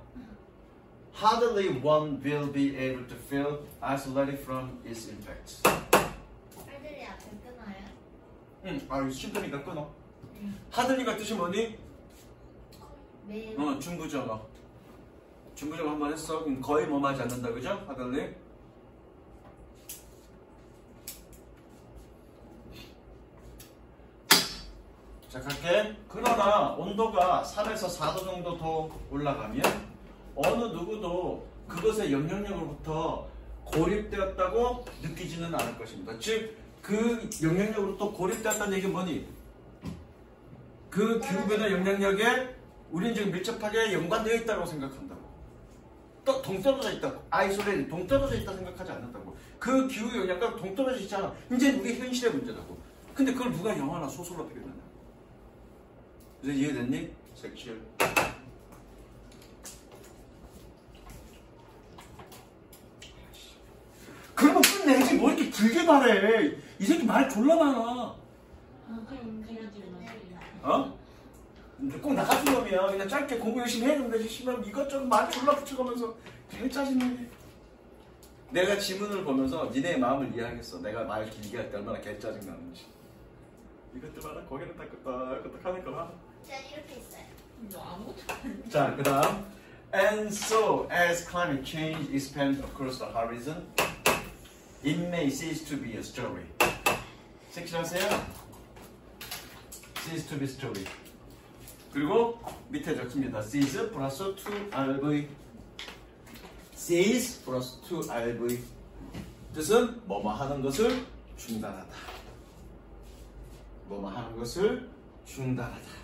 Hardly one will be able to feel isolated from its impacts. 빨리 앞에 끊어요? 이거 힘드니까 끊어. 하들리가 뜻이 뭐니? 매우 중부정어. 중부정어 한 번 했어. 그럼 거의 뭐하지 않는다, 그죠? 하들리. 자, 갈게. 그러나 온도가 3에서 4도 정도 더 올라가면 어느 누구도 그것의 영향력으로부터 고립되었다고 느끼지는 않을 것입니다. 즉, 그 영향력으로부터 고립되었다는 얘기는 뭐니? 그 기후변화 영향력에 우리는 지금 밀접하게 연관되어 있다고 생각한다고. 또 동떨어져 있다고. 아이솔레이트, 동떨어져 있다 생각하지 않는다고. 그 기후 영향과 동떨어져 있잖아. 이제 우리 현실의 문제라고. 근데 그걸 누가 영화나 소설로 표현하냐? 그래서 이해됐니? 섹슈얼. 그러면 끝내지 뭐 이렇게 길게 말해. 이 새끼 말 졸라 많아. 어? 꼭 나 같은 놈이야. 그냥 짧게 공부 열심히 했는데 씨발 이것저것 말 졸라 붙여가면서 되게 짜증나게. 내가 지문을 보면서 니네의 마음을 이해하겠어. 내가 말 길게 할 때 얼마나 개 짜증나는지. 이것도 봐라. 거기는 딱 하는 거 봐. 자, 이렇게 있어요. 너 아무것도 안 자, 그 다음. And so, as climate change expands across the horizon, it may cease to be a story. 섹시하세요? cease to be story. 그리고 밑에 적습니다. cease 플러스 2RV. cease 플러스 2RV. 뜻은 뭐뭐 하는 것을 중단하다. 뭐뭐 하는 것을 중단하다.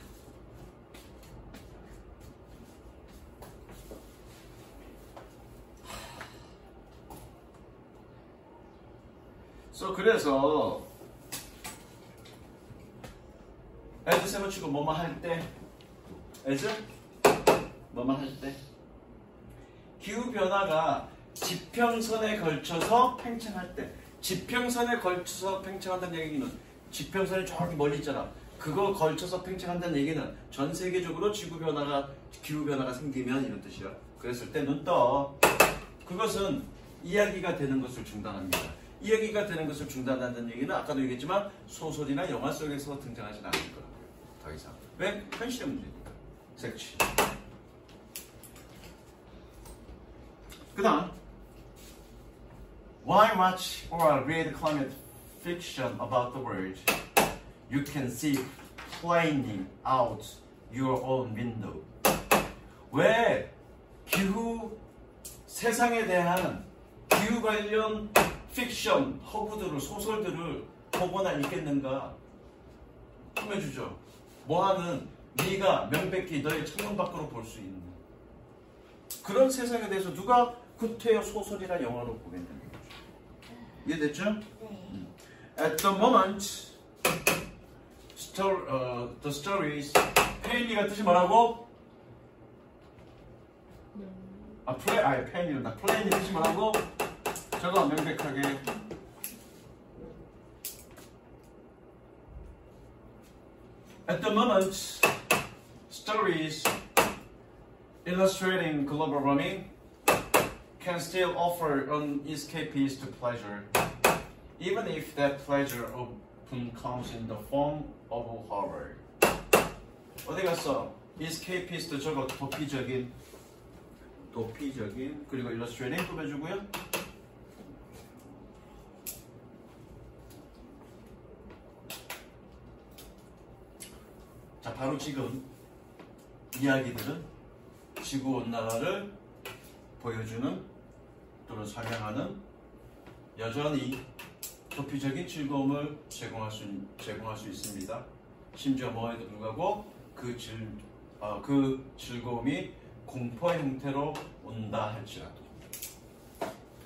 그래서 as 세워치고 뭐뭐 할 때 as 뭐뭐 할 때 기후변화가 지평선에 걸쳐서 팽창할 때 지평선에 걸쳐서 팽창한다는 얘기는 지평선이 저기 멀리 있잖아. 그거 걸쳐서 팽창한다는 얘기는 전 세계적으로 기후 변화가 생기면 이런 뜻이야. 그랬을 때 눈 떠. 그것은 이야기가 되는 것을 중단합니다. 이야기가 되는 것을 중단한다는 얘기는 아까도 얘기했지만 소설이나 영화 속에서 등장하지는 않을 거라고요. 더 이상. 왜? 현실의 문제니까. 색치. 그 다음 Why watch or read climate fiction about the world? You can see planing out your own window. 왜 세상에 대한 기후 관련 픽션, 허구들을, 소설들을 보거나 읽겠는가? 꾸며주죠. 뭐하는 네가 명백히 너의 창문 밖으로 볼 수 있는 그런 세상에 대해서 누가 구태여 소설이나 영화로 보겠냐는 거죠. 이해됐죠? 네. At the moment, the stories, 페인리가 뜻이 뭐라고? 페인리다. 플레인이 뜻이 뭐라고? 저거 명백하게. At the moment, stories illustrating global warming can still offer an escapist pleasure, even if that pleasure often comes in the form of horror. 어디 갔어? escapist 저거 도피적인 그리고 illustrating 또 해주고요. 자, 바로 지금 이야기들은 지구온난화를 보여주는 또는 설명하는 여전히 도피적인 즐거움을 제공할 수 있습니다. 심지어 뭐에도 불구하고 그 즐거움이 공포의 형태로 온다 할지라도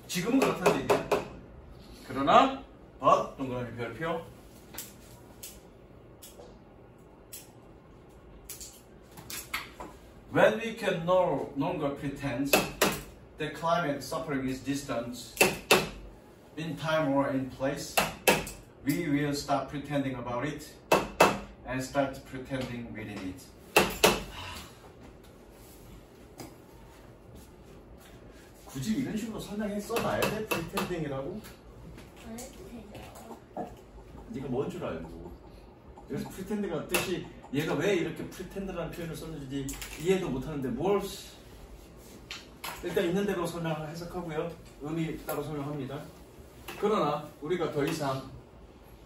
지금은 그렇다는 얘기야. 그러나 but 동그라미 별표 When we can no longer pretend that climate suffering is distant in time or in place, we will stop pretending about it and start pretending within it. 굳이 이런 식으로 설명해 써놔야 돼? pretending이라고? 안 해도 되죠. 네가 뭔 줄 알고. 그래서 pretending이라는 뜻이 얘가 왜 이렇게 pretend라는 표현을 썼는지 이해도 못하는데 뭘 일단 있는 대로 설명을 해석하고요. 의미 따로 설명합니다. 그러나 우리가 더 이상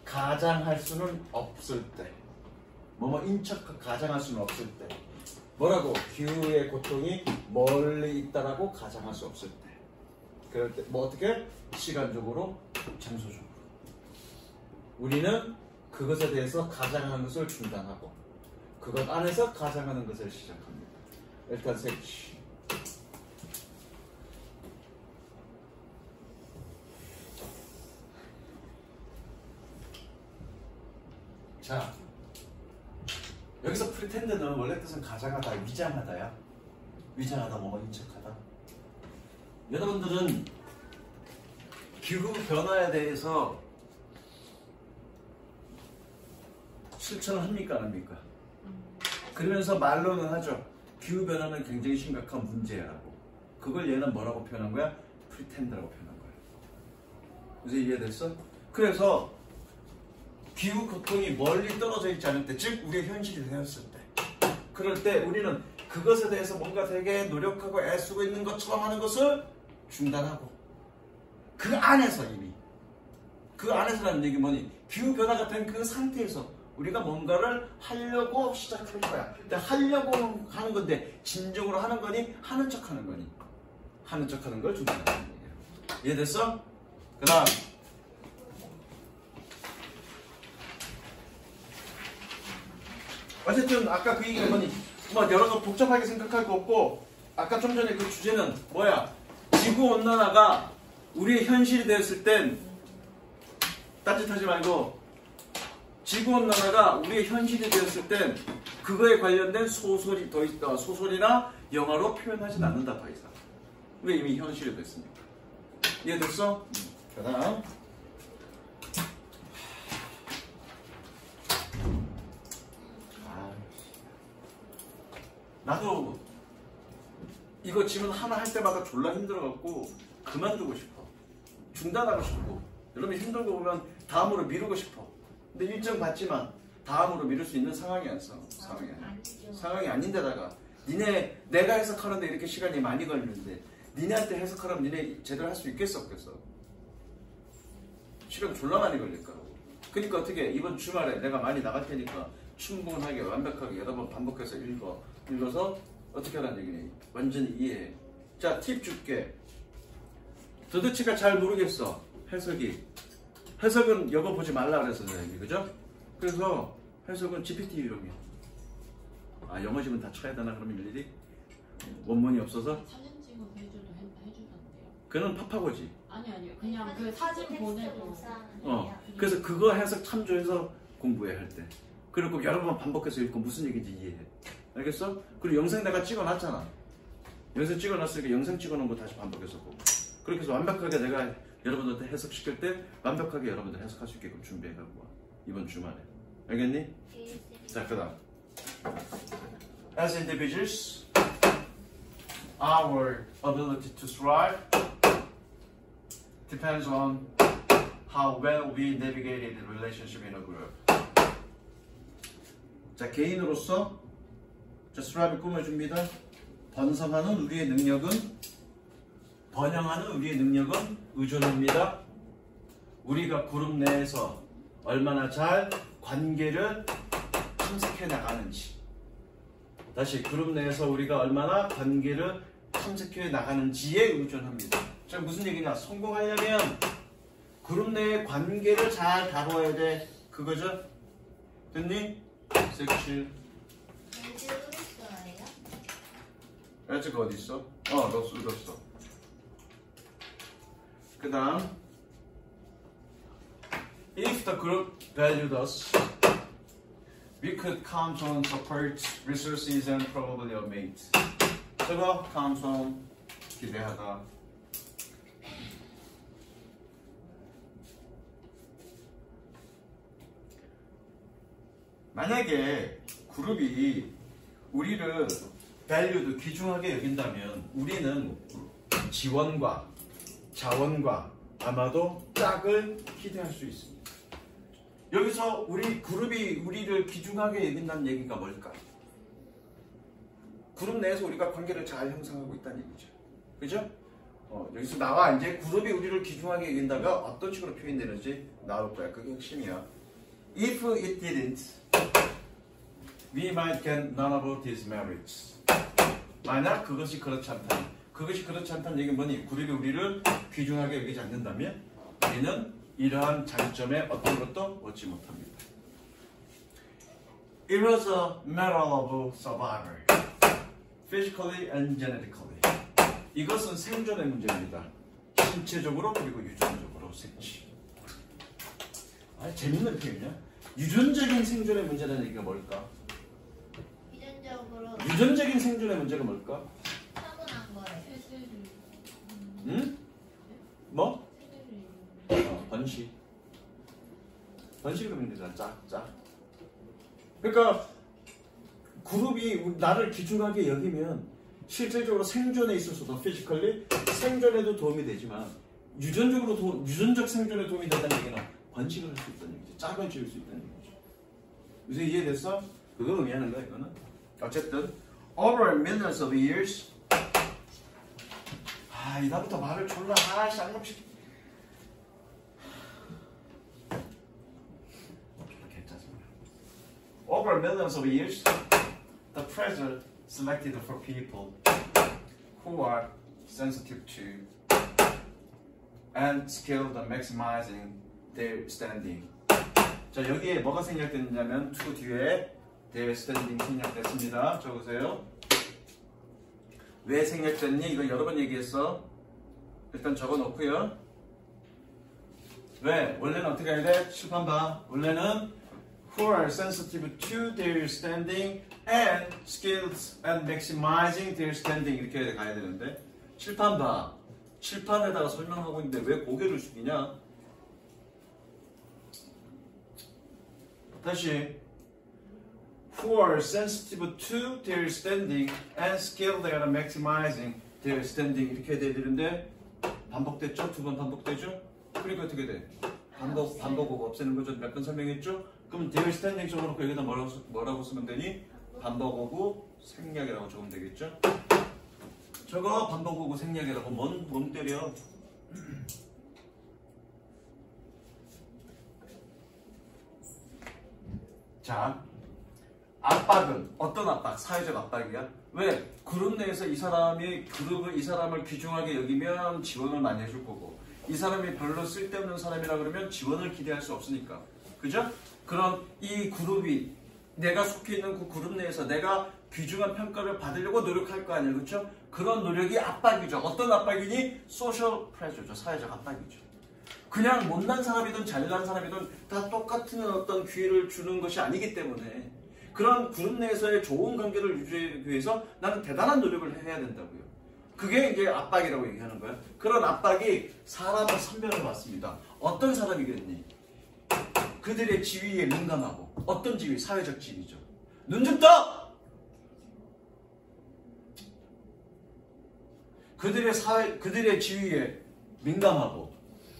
가장할 수는 없을 때 인척 가장할 수는 없을 때 뭐라고? 기후의 고통이 멀리 있다라고 가장할 수 없을 때 그럴 때 뭐 어떻게? 시간적으로 장소적으로 우리는 그것에 대해서 가장하는 것을 중단하고 그것 안에서 가장하는 것을 시작합니다. 일단 색치. 자, 여기서 pretend는 원래 뜻은 가장하다, 위장하다야. 위장하다, 인척하다. 여러분들은 기후 변화에 대해서 실천을 합니까, 안 합니까? 그러면서 말로는 하죠. 기후 변화는 굉장히 심각한 문제라고. 그걸 얘는 뭐라고 표현한 거야? pretend라고 표현한 거야. 그래서 이해됐어? 그래서 기후 고통이 멀리 떨어져 있지 않을 때, 즉 우리의 현실이 되었을 때, 그럴 때 우리는 그것에 대해서 뭔가 되게 노력하고 애쓰고 있는 것처럼 하는 것을 중단하고 그 안에서 이미 그 안에서라는 얘기 뭐니? 기후 변화가 된 그 상태에서 우리가 뭔가를 하려고 시작할 거야. 근데 하려고 하는 건데 진정으로 하는 거니? 하는 척 하는 거니? 하는 척 하는 걸 중단하는 얘기예요. 이해됐어? 그 다음 어쨌든 아까 그 얘기가 뭐니? 여러 거 복잡하게 생각할 거 없고 아까 좀 전에 그 주제는 뭐야? 지구온난화가 우리의 현실이 되었을 땐 딴짓하지 말고 지구온난화가 우리의 현실이 되었을 땐 그거에 관련된 소설이 더 있다. 소설이나 영화로 표현하진 않는다. 더 이상. 왜 이미 현실이 됐으니까. 이해됐어? 그 다음 나도 이거 질문 하나 할 때마다 졸라 힘들어갖고 그만두고 싶어. 중단하고 싶고. 여러분 힘들고 보면 다음으로 미루고 싶어. 근데 일정 받지만 다음으로 미룰 수 있는 상황이 아니야. 상황이 아닌데다가 내가 해석하는데 이렇게 시간이 많이 걸리는데 니네한테 해석하라면 니네 제대로 할 수 있겠어 없겠어? 시간 졸라 많이 걸릴 거라고. 그러니까 어떻게 이번 주말에 내가 많이 나갈 테니까 충분하게 완벽하게 여러 번 반복해서 읽어서 어떻게 하라는 얘기니? 완전히 이해해. 자, 팁 줄게. 도대체가 잘 모르겠어. 해석은 여거 보지 말라 그래서 선생님이, 그죠? 그래서 해석은 GPT 이름이야. 아, 영어 지문 다 쳐야 되나 그러면 일일이? 원문이 없어서? 사진 찍어서 해주던데요. 그는 파파고지. 아니요. 그냥 그 사진 보내도. 그래서 그거 해석 참조해서 공부해 할 때. 그리고 여러 번 반복해서 읽고 무슨 얘기인지 이해해. 알겠어? 그리고 영상 내가 찍어놨잖아. 영상 찍어놨으니까 영상 찍어놓은 거 다시 반복해서 보고. 그렇게 해서 완벽하게 내가 여러분들한테 해석시킬 때 완벽하게 여러분들 해석할 수 있게끔 준비해갖고 와. 이번 주말에. 알겠니? 자, 그 다음. As individuals, our ability to thrive depends on how well we navigated the relationship in a group. 자, 개인으로서 자, thrive 꾸며줍니다. 번영하는 우리의 능력은 의존합니다. 우리가 그룹 내에서 얼마나 잘 관계를 탐색해 나가는지. 다시 그룹 내에서 우리가 얼마나 관계를 탐색해 나가는지에 의존합니다. 자, 무슨 얘기냐? 성공하려면 그룹 내의 관계를 잘 다뤄야 돼. 그거죠? 됐니? 섹시. 에즈가 어디 있어? 너 읽었어. 그 다음, if the group valued us, we could count on support, resources, and probably a mate. 저거 count on, 기대하다. 만약에 그룹이 우리를 valued, 귀중하게 여긴다면 우리는 지원과 자원과 아마도 짝을 기대할 수 있습니다. 여기서 우리 그룹이 우리를 귀중하게 여긴다는 얘기가 뭘까? 그룹 내에서 우리가 관계를 잘 형성하고 있다는 얘기죠. 그죠? 여기서 나와 이제 그룹이 우리를 귀중하게 여긴다가 어떤 식으로 표현되는지 나올 거야. 그게 핵심이야. If it didn't, we might get none of these merits. 만약 그것이 그렇지 않다면, 그것이 그렇지 않다는 얘기는 뭐니? 그룹이 우리를 귀중하게 여기지 않는다면 우리는 이러한 장점에 어떤 것도 얻지 못합니다. It was a matter of survival, physically and genetically. 이것은 생존의 문제입니다. 신체적으로 그리고 유전적으로 생치. 재밌는 표현이야. 유전적인 생존의 문제라는 얘기가 뭘까? 유전적인 생존의 문제가 뭘까? 타고난 거예요. 응? 뭐? 번식. 번식을 하면 되잖아. 짝. 그러니까 그룹이 나를 귀중하게 여기면 실질적으로 생존에 있어서도 피지컬리 생존에도 도움이 되지만 유전적 생존에 도움이 된다는 얘기는 번식을 할 수 있다는 얘기지. 짝을 지을 수 있다는 얘기죠. 요새 이해됐어? 그거 의미하는 거야 이거는. 어쨌든 over millions of years. 이다부터 말을 졸라 하나씩 한 번씩. Over millions of years, the treasure selected for people who are sensitive to and skilled at maximizing their standing. 자, 여기에 뭐가 생략됐냐면 to 뒤에 their standing 생략됐습니다. 적으세요. 왜 생략됐니? 이거 여러 번 얘기했어. 일단 적어놓고요. 왜? 원래는 어떻게 해야 돼? 칠판 봐. 원래는 who are sensitive to their standing and skills and maximizing their standing 이렇게 가야 되는데 칠판 봐. 칠판에다가 설명하고 있는데 왜 고개를 숙이냐? 다시 who are sensitive to their standing and skilled at maximizing their standing 이렇게 돼야 되는데 반복됐죠? 두 번 반복되죠? 그러니까 어떻게 돼? 반복하고 없애는 거죠. 몇 번 설명했죠? 그럼 their standing 적어놓고 여기다 뭐라고 쓰면 되니? 반복하고 생략이라고 적으면 되겠죠? 저거 반복하고 생략이라고 뭔 때려? 자, 압박은 어떤 압박? 사회적 압박이야. 왜? 그룹 내에서 이 사람을 귀중하게 여기면 지원을 많이 해줄 거고, 이 사람이 별로 쓸데없는 사람이라 그러면 지원을 기대할 수 없으니까. 그죠? 그럼 이 그룹이 내가 속해 있는 그 그룹 내에서 내가 귀중한 평가를 받으려고 노력할 거 아니에요. 그렇죠? 그런 노력이 압박이죠. 어떤 압박이니? 소셜 프레셔죠. 사회적 압박이죠. 그냥 못난 사람이든 잘난 사람이든 다 똑같은 어떤 기회를 주는 것이 아니기 때문에 그런 그룹 내에서의 좋은 관계를 유지하기 위해서 나는 대단한 노력을 해야 된다고요. 그게 이제 압박이라고 얘기하는 거야. 그런 압박이 사람을 선별해 왔습니다. 어떤 사람이겠니? 그들의 지위에 민감하고, 어떤 지위? 사회적 지위죠. 눈 좀 떠! 그들의 지위에 민감하고,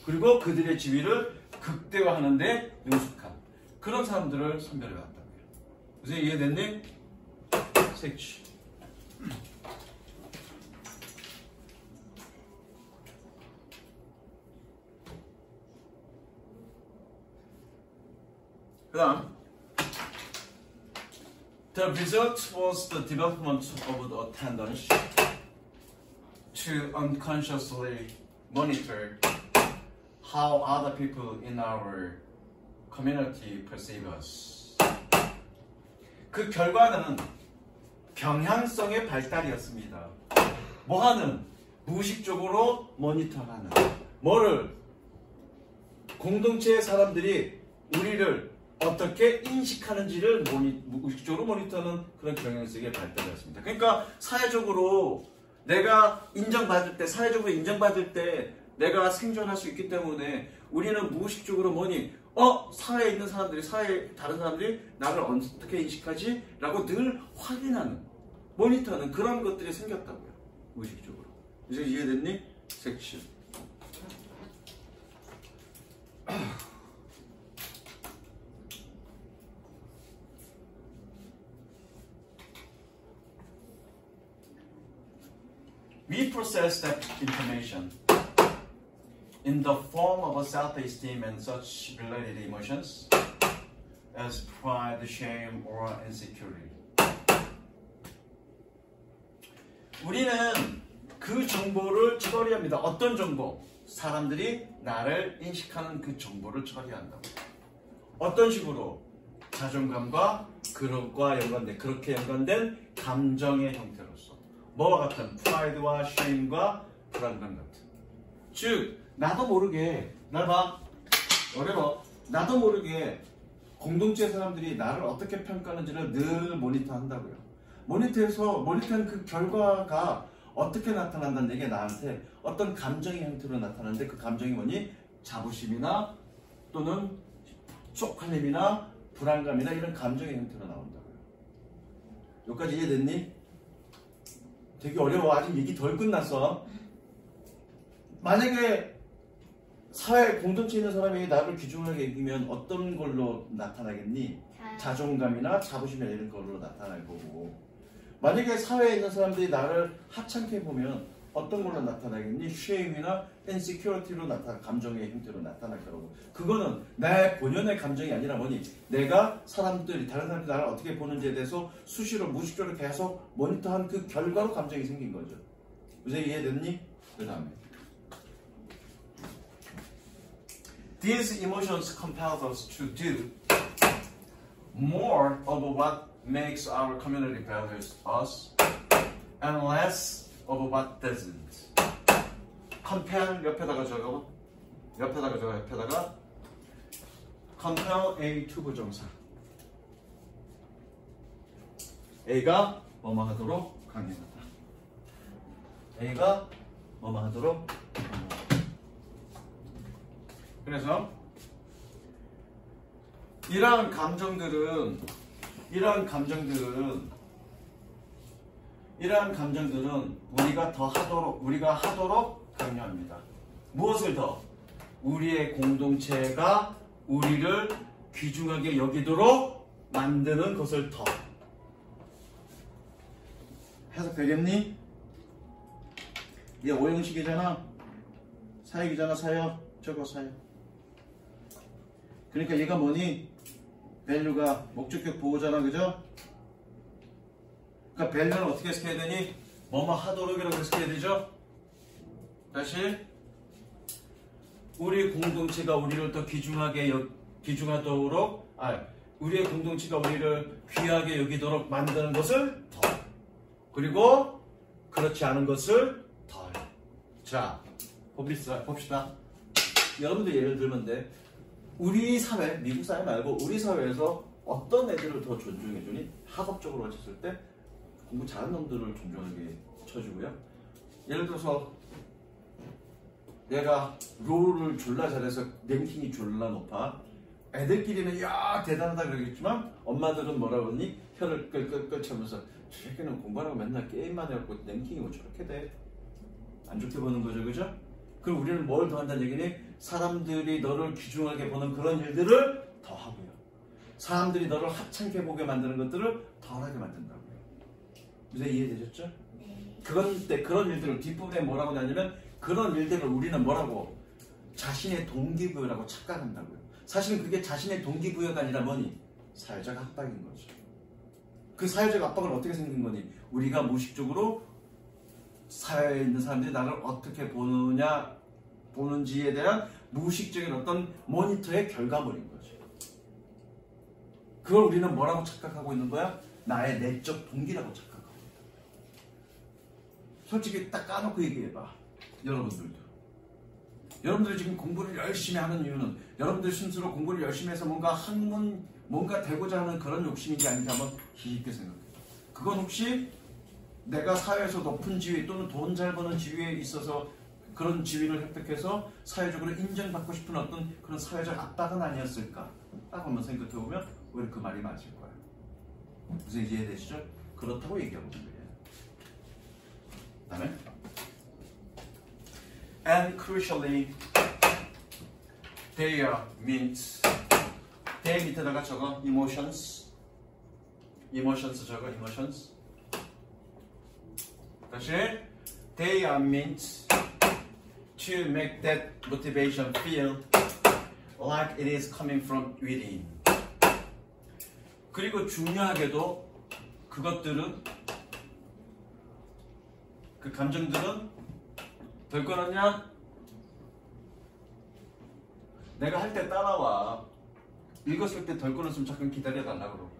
그리고 그들의 지위를 극대화하는데 능숙한 그런 사람들을 선별해 왔다고요. 그래서 이해됐니? 색치. 그 다음, the result was the development of the attendance to unconsciously monitor how other people in our community perceive us. 그 결과는 경향성의 발달이었습니다. 뭐하는? 무의식적으로 모니터하는. 뭐를? 공동체의 사람들이 우리를 어떻게 인식하는지를 무의식적으로 모니터하는 그런 경향성의 발달이었습니다. 그러니까 사회적으로 내가 인정받을 때, 사회적으로 인정받을 때 내가 생존할 수 있기 때문에 우리는 무의식적으로 사회에 있는 사람들이, 다른 사람들이 나를 어떻게 인식하지? 라고 늘 확인하는, 모니터하는 그런 것들이 생겼다고요. 무의식적으로. 이제 이해됐니? 섹션. We process that information in the form of a self-esteem and such related emotions as pride, shame, or insecurity. 우리는 그 정보를 처리합니다. 어떤 정보? 사람들이 나를 인식하는 그 정보를 처리한다고. 어떤 식으로? 자존감과 그룹과 연관된, 그렇게 연관된 감정의 형태로서. 뭐와 같은? 프라이드와 쉐임과 불안감 같은. 즉, 나도 모르게, 날 봐. 어려워. 나도 모르게 공동체 사람들이 나를 어떻게 평가하는지를 늘 모니터한다고요. 모니터한 그 결과가 어떻게 나타난다는 얘기가 나한테 어떤 감정의 형태로 나타나는데 그 감정이 뭐니? 자부심이나 또는 쪽팔림이나 불안감이나 이런 감정의 형태로 나온다고요. 여기까지 이해됐니? 되게 어려워. 아직 얘기 덜 끝났어. 만약에 사회 공동체에 있는 사람이 나를 귀중하게 여기면 어떤 걸로 나타나겠니? 자존감이나 자부심이나 이런 걸로 나타날 거고, 만약에 사회에 있는 사람들이 나를 하찮게 보면 어떤 걸로 나타나겠니? 쉐임이나 insecurity로 감정의 형태로 나타날 거라고. 그거는 내 본연의 감정이 아니라 뭐니? 내가 다른 사람들이 나를 어떻게 보는지에 대해서 수시로 무의식적으로 계속 모니터한 그 결과로 감정이 생긴 거죠. 이제 이해됐니? 그 다음에 These emotions compel us to do more of what makes our community values us and less of what doesn't. compel 옆에다가 적어. 옆에다가 compel A to 부정사. A가 뭐뭐 하도록 강요하다. A가 뭐뭐 하도록 강요하다. 그래서 이러한 감정들은 이러한 감정들은 우리가 하도록 강요합니다. 무엇을 더? 우리의 공동체가 우리를 귀중하게 여기도록 만드는 것을 더. 해석되겠니? 이게 오형식이잖아. 사역이잖아. 사역. 저거 사역. 그러니까 얘가 뭐니? 밸류가 목적격 보호잖아. 그죠? 그러니까 밸류는 어떻게 해석해야 되니? 뭐뭐 하도록이라고 해석해야 되죠? 다시. 우리 공동체가 우리를 더 귀중하도록 우리의 공동체가 우리를 귀하게 여기도록 만드는 것을 더. 그리고 그렇지 않은 것을 덜. 자, 봅시다. 여러분들 예를 들면 돼. 우리 사회, 미국 사회 말고 우리 사회에서 어떤 애들을 더 존중해주니? 학업적으로 봤을 때 공부 잘하는 놈들을 존중하게 쳐주고요. 예를 들어서 내가 롤을 졸라 잘해서 랭킹이 졸라 높아. 애들끼리는 야 대단하다 그러겠지만 엄마들은 뭐라 그러니? 혀를 끌끌끌 차면서 저 새끼는 공부하라고 맨날 게임만 해갖고 랭킹이 뭐 저렇게 돼? 안 좋게 보는 거죠, 그죠? 그럼 우리는 뭘 더 한다는 얘기니? 사람들이 너를 귀중하게 보는 그런 일들을 더 하고요. 사람들이 너를 하찮게 보게 만드는 것들을 덜하게 만든다고요. 이제 이해되셨죠? 네. 그런 일들을 뒷부분에 뭐라고 하냐면 그런 일들을 우리는 뭐라고? 자신의 동기부여라고 착각한다고요. 사실은 그게 자신의 동기부여가 아니라 뭐니? 사회적 압박인 거죠. 그 사회적 압박은 어떻게 생긴 거니? 우리가 무의식적으로 사회에 있는 사람들이 나를 어떻게 보는지에 대한 무의식적인 어떤 모니터의 결과물인 거죠. 그걸 우리는 뭐라고 착각하고 있는 거야? 나의 내적 동기라고 착각하고 있다. 솔직히 딱 까놓고 얘기해봐. 여러분들이 지금 공부를 열심히 하는 이유는 여러분들 스스로 공부를 열심히 해서 뭔가 되고자 하는 그런 욕심인지 아닌지 한번 깊게 생각해요. 그건 혹시 내가 사회에서 높은 지위 또는 돈 잘 버는 지위에 있어서 그런 지위를 획득해서 사회적으로 인정받고 싶은 어떤 그런 사회적 압박은 아니었을까? 딱 한번 생각해보면 오히려 그 말이 맞을 거예요. 무슨 이해되시죠? 그렇다고 얘기하고 있는 거예요. 그 다음에 And crucially, they means they 밑에다가 적어 emotions 적어 emotions. 다시 they are meant to make that motivation feel like it is coming from within. 그리고 중요하게도 그것들은 그 감정들은 덜 꺼놨냐? 내가 할 때 따라와. 읽었을 때 덜 꺼놨으면 잠깐 기다려달라 그러고.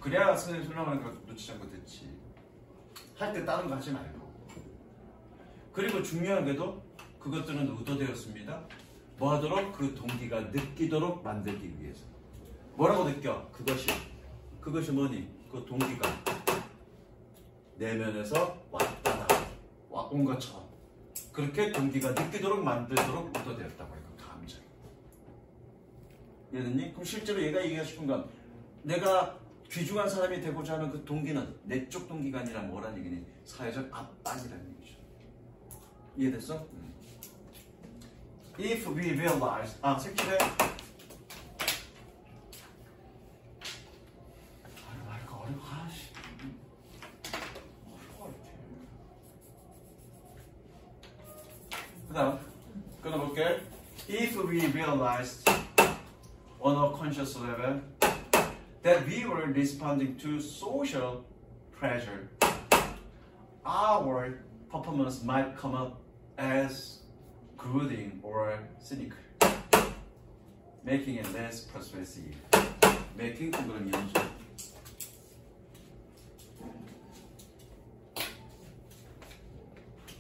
그래야 선생님 설명하는 거 놓치지 않고 듣지. 할 때 다른 거 하지 말고. 그리고 중요하게도 그것들은 의도되었습니다. 뭐 하도록? 그 동기가 느끼도록 만들기 위해서. 뭐라고 느껴? 그것이 뭐니? 그 동기가 내면에서 왔다나 온 것처럼 그렇게 동기가 느끼도록 만들도록 의도되었다고 해요. 그 감정. 이해됐니? 그럼 실제로 얘가 얘기하고 싶은 건 내가 귀중한 사람이 되고자 하는 그 동기는 내적 동기가 아니라 뭐라는 얘기니? 사회적 압박이라는 얘기죠. 이해됐어? If we realize 색칠해. 그 다음 끊어볼게. If we realized on a conscious level that we were responding to social pressure, our performance might come up as brooding or cynical, making it less persuasive. making 그런 연주.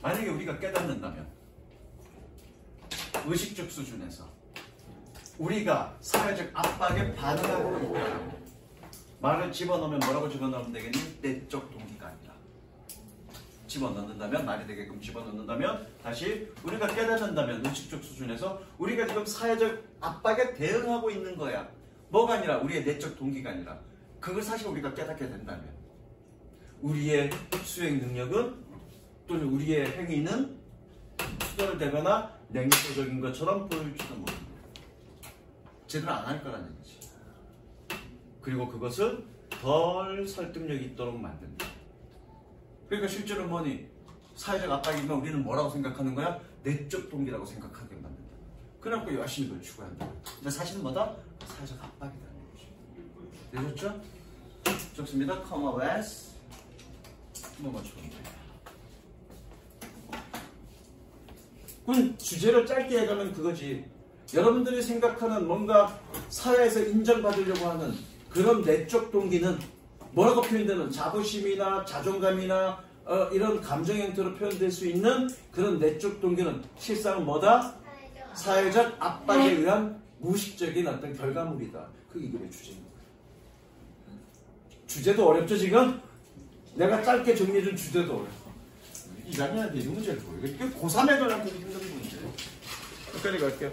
만약에 우리가 깨닫는다면 의식적 수준에서 우리가 사회적 압박에 반응하고 있다. 말을 집어넣으면 뭐라고 집어넣으면 되겠니? 내적 동기가 아니라. 집어넣는다면, 말이 되게끔 집어넣는다면 다시 우리가 깨닫는다면 의식적 수준에서 우리가 지금 사회적 압박에 대응하고 있는 거야. 뭐가 아니라 우리의 내적 동기가 아니라 그걸 사실 우리가 깨닫게 된다면 우리의 수행 능력은 또는 우리의 행위는 투덜대거나 냉소적인 것처럼 보일지도 모릅니다. 제대로 안 할 거라는 얘기지. 그리고 그것을 덜 설득력 있도록 만든다. 그러니까 실제로 뭐니? 사회적 압박이면 우리는 뭐라고 생각하는 거야? 내적 동기라고 생각하게 만든다. 그래갖고 열심히 그걸 추구한다. 근데 사실은 뭐다? 사회적 압박이라는 얘기죠. 되셨죠? 좋습니다. comma with 뭐가 좋은데. 그럼 주제를 짧게 해가면 그거지. 여러분들이 생각하는 뭔가 사회에서 인정받으려고 하는 그런 내적 동기는 뭐라고 표현되는 자부심이나 자존감이나 이런 감정 형태로 표현될 수 있는 그런 내적 동기는 실상은 뭐다? 사회적 압박에 의한 무의식적인 어떤 결과물이다. 그게 이거의 주제입니다. 주제도 어렵죠 지금? 내가 짧게 정리해준 주제도 어려워. 2학년한테 이 문제를 보여. 이게 고3 애들한테도 힘든 문제예요. 여기까지 갈게요.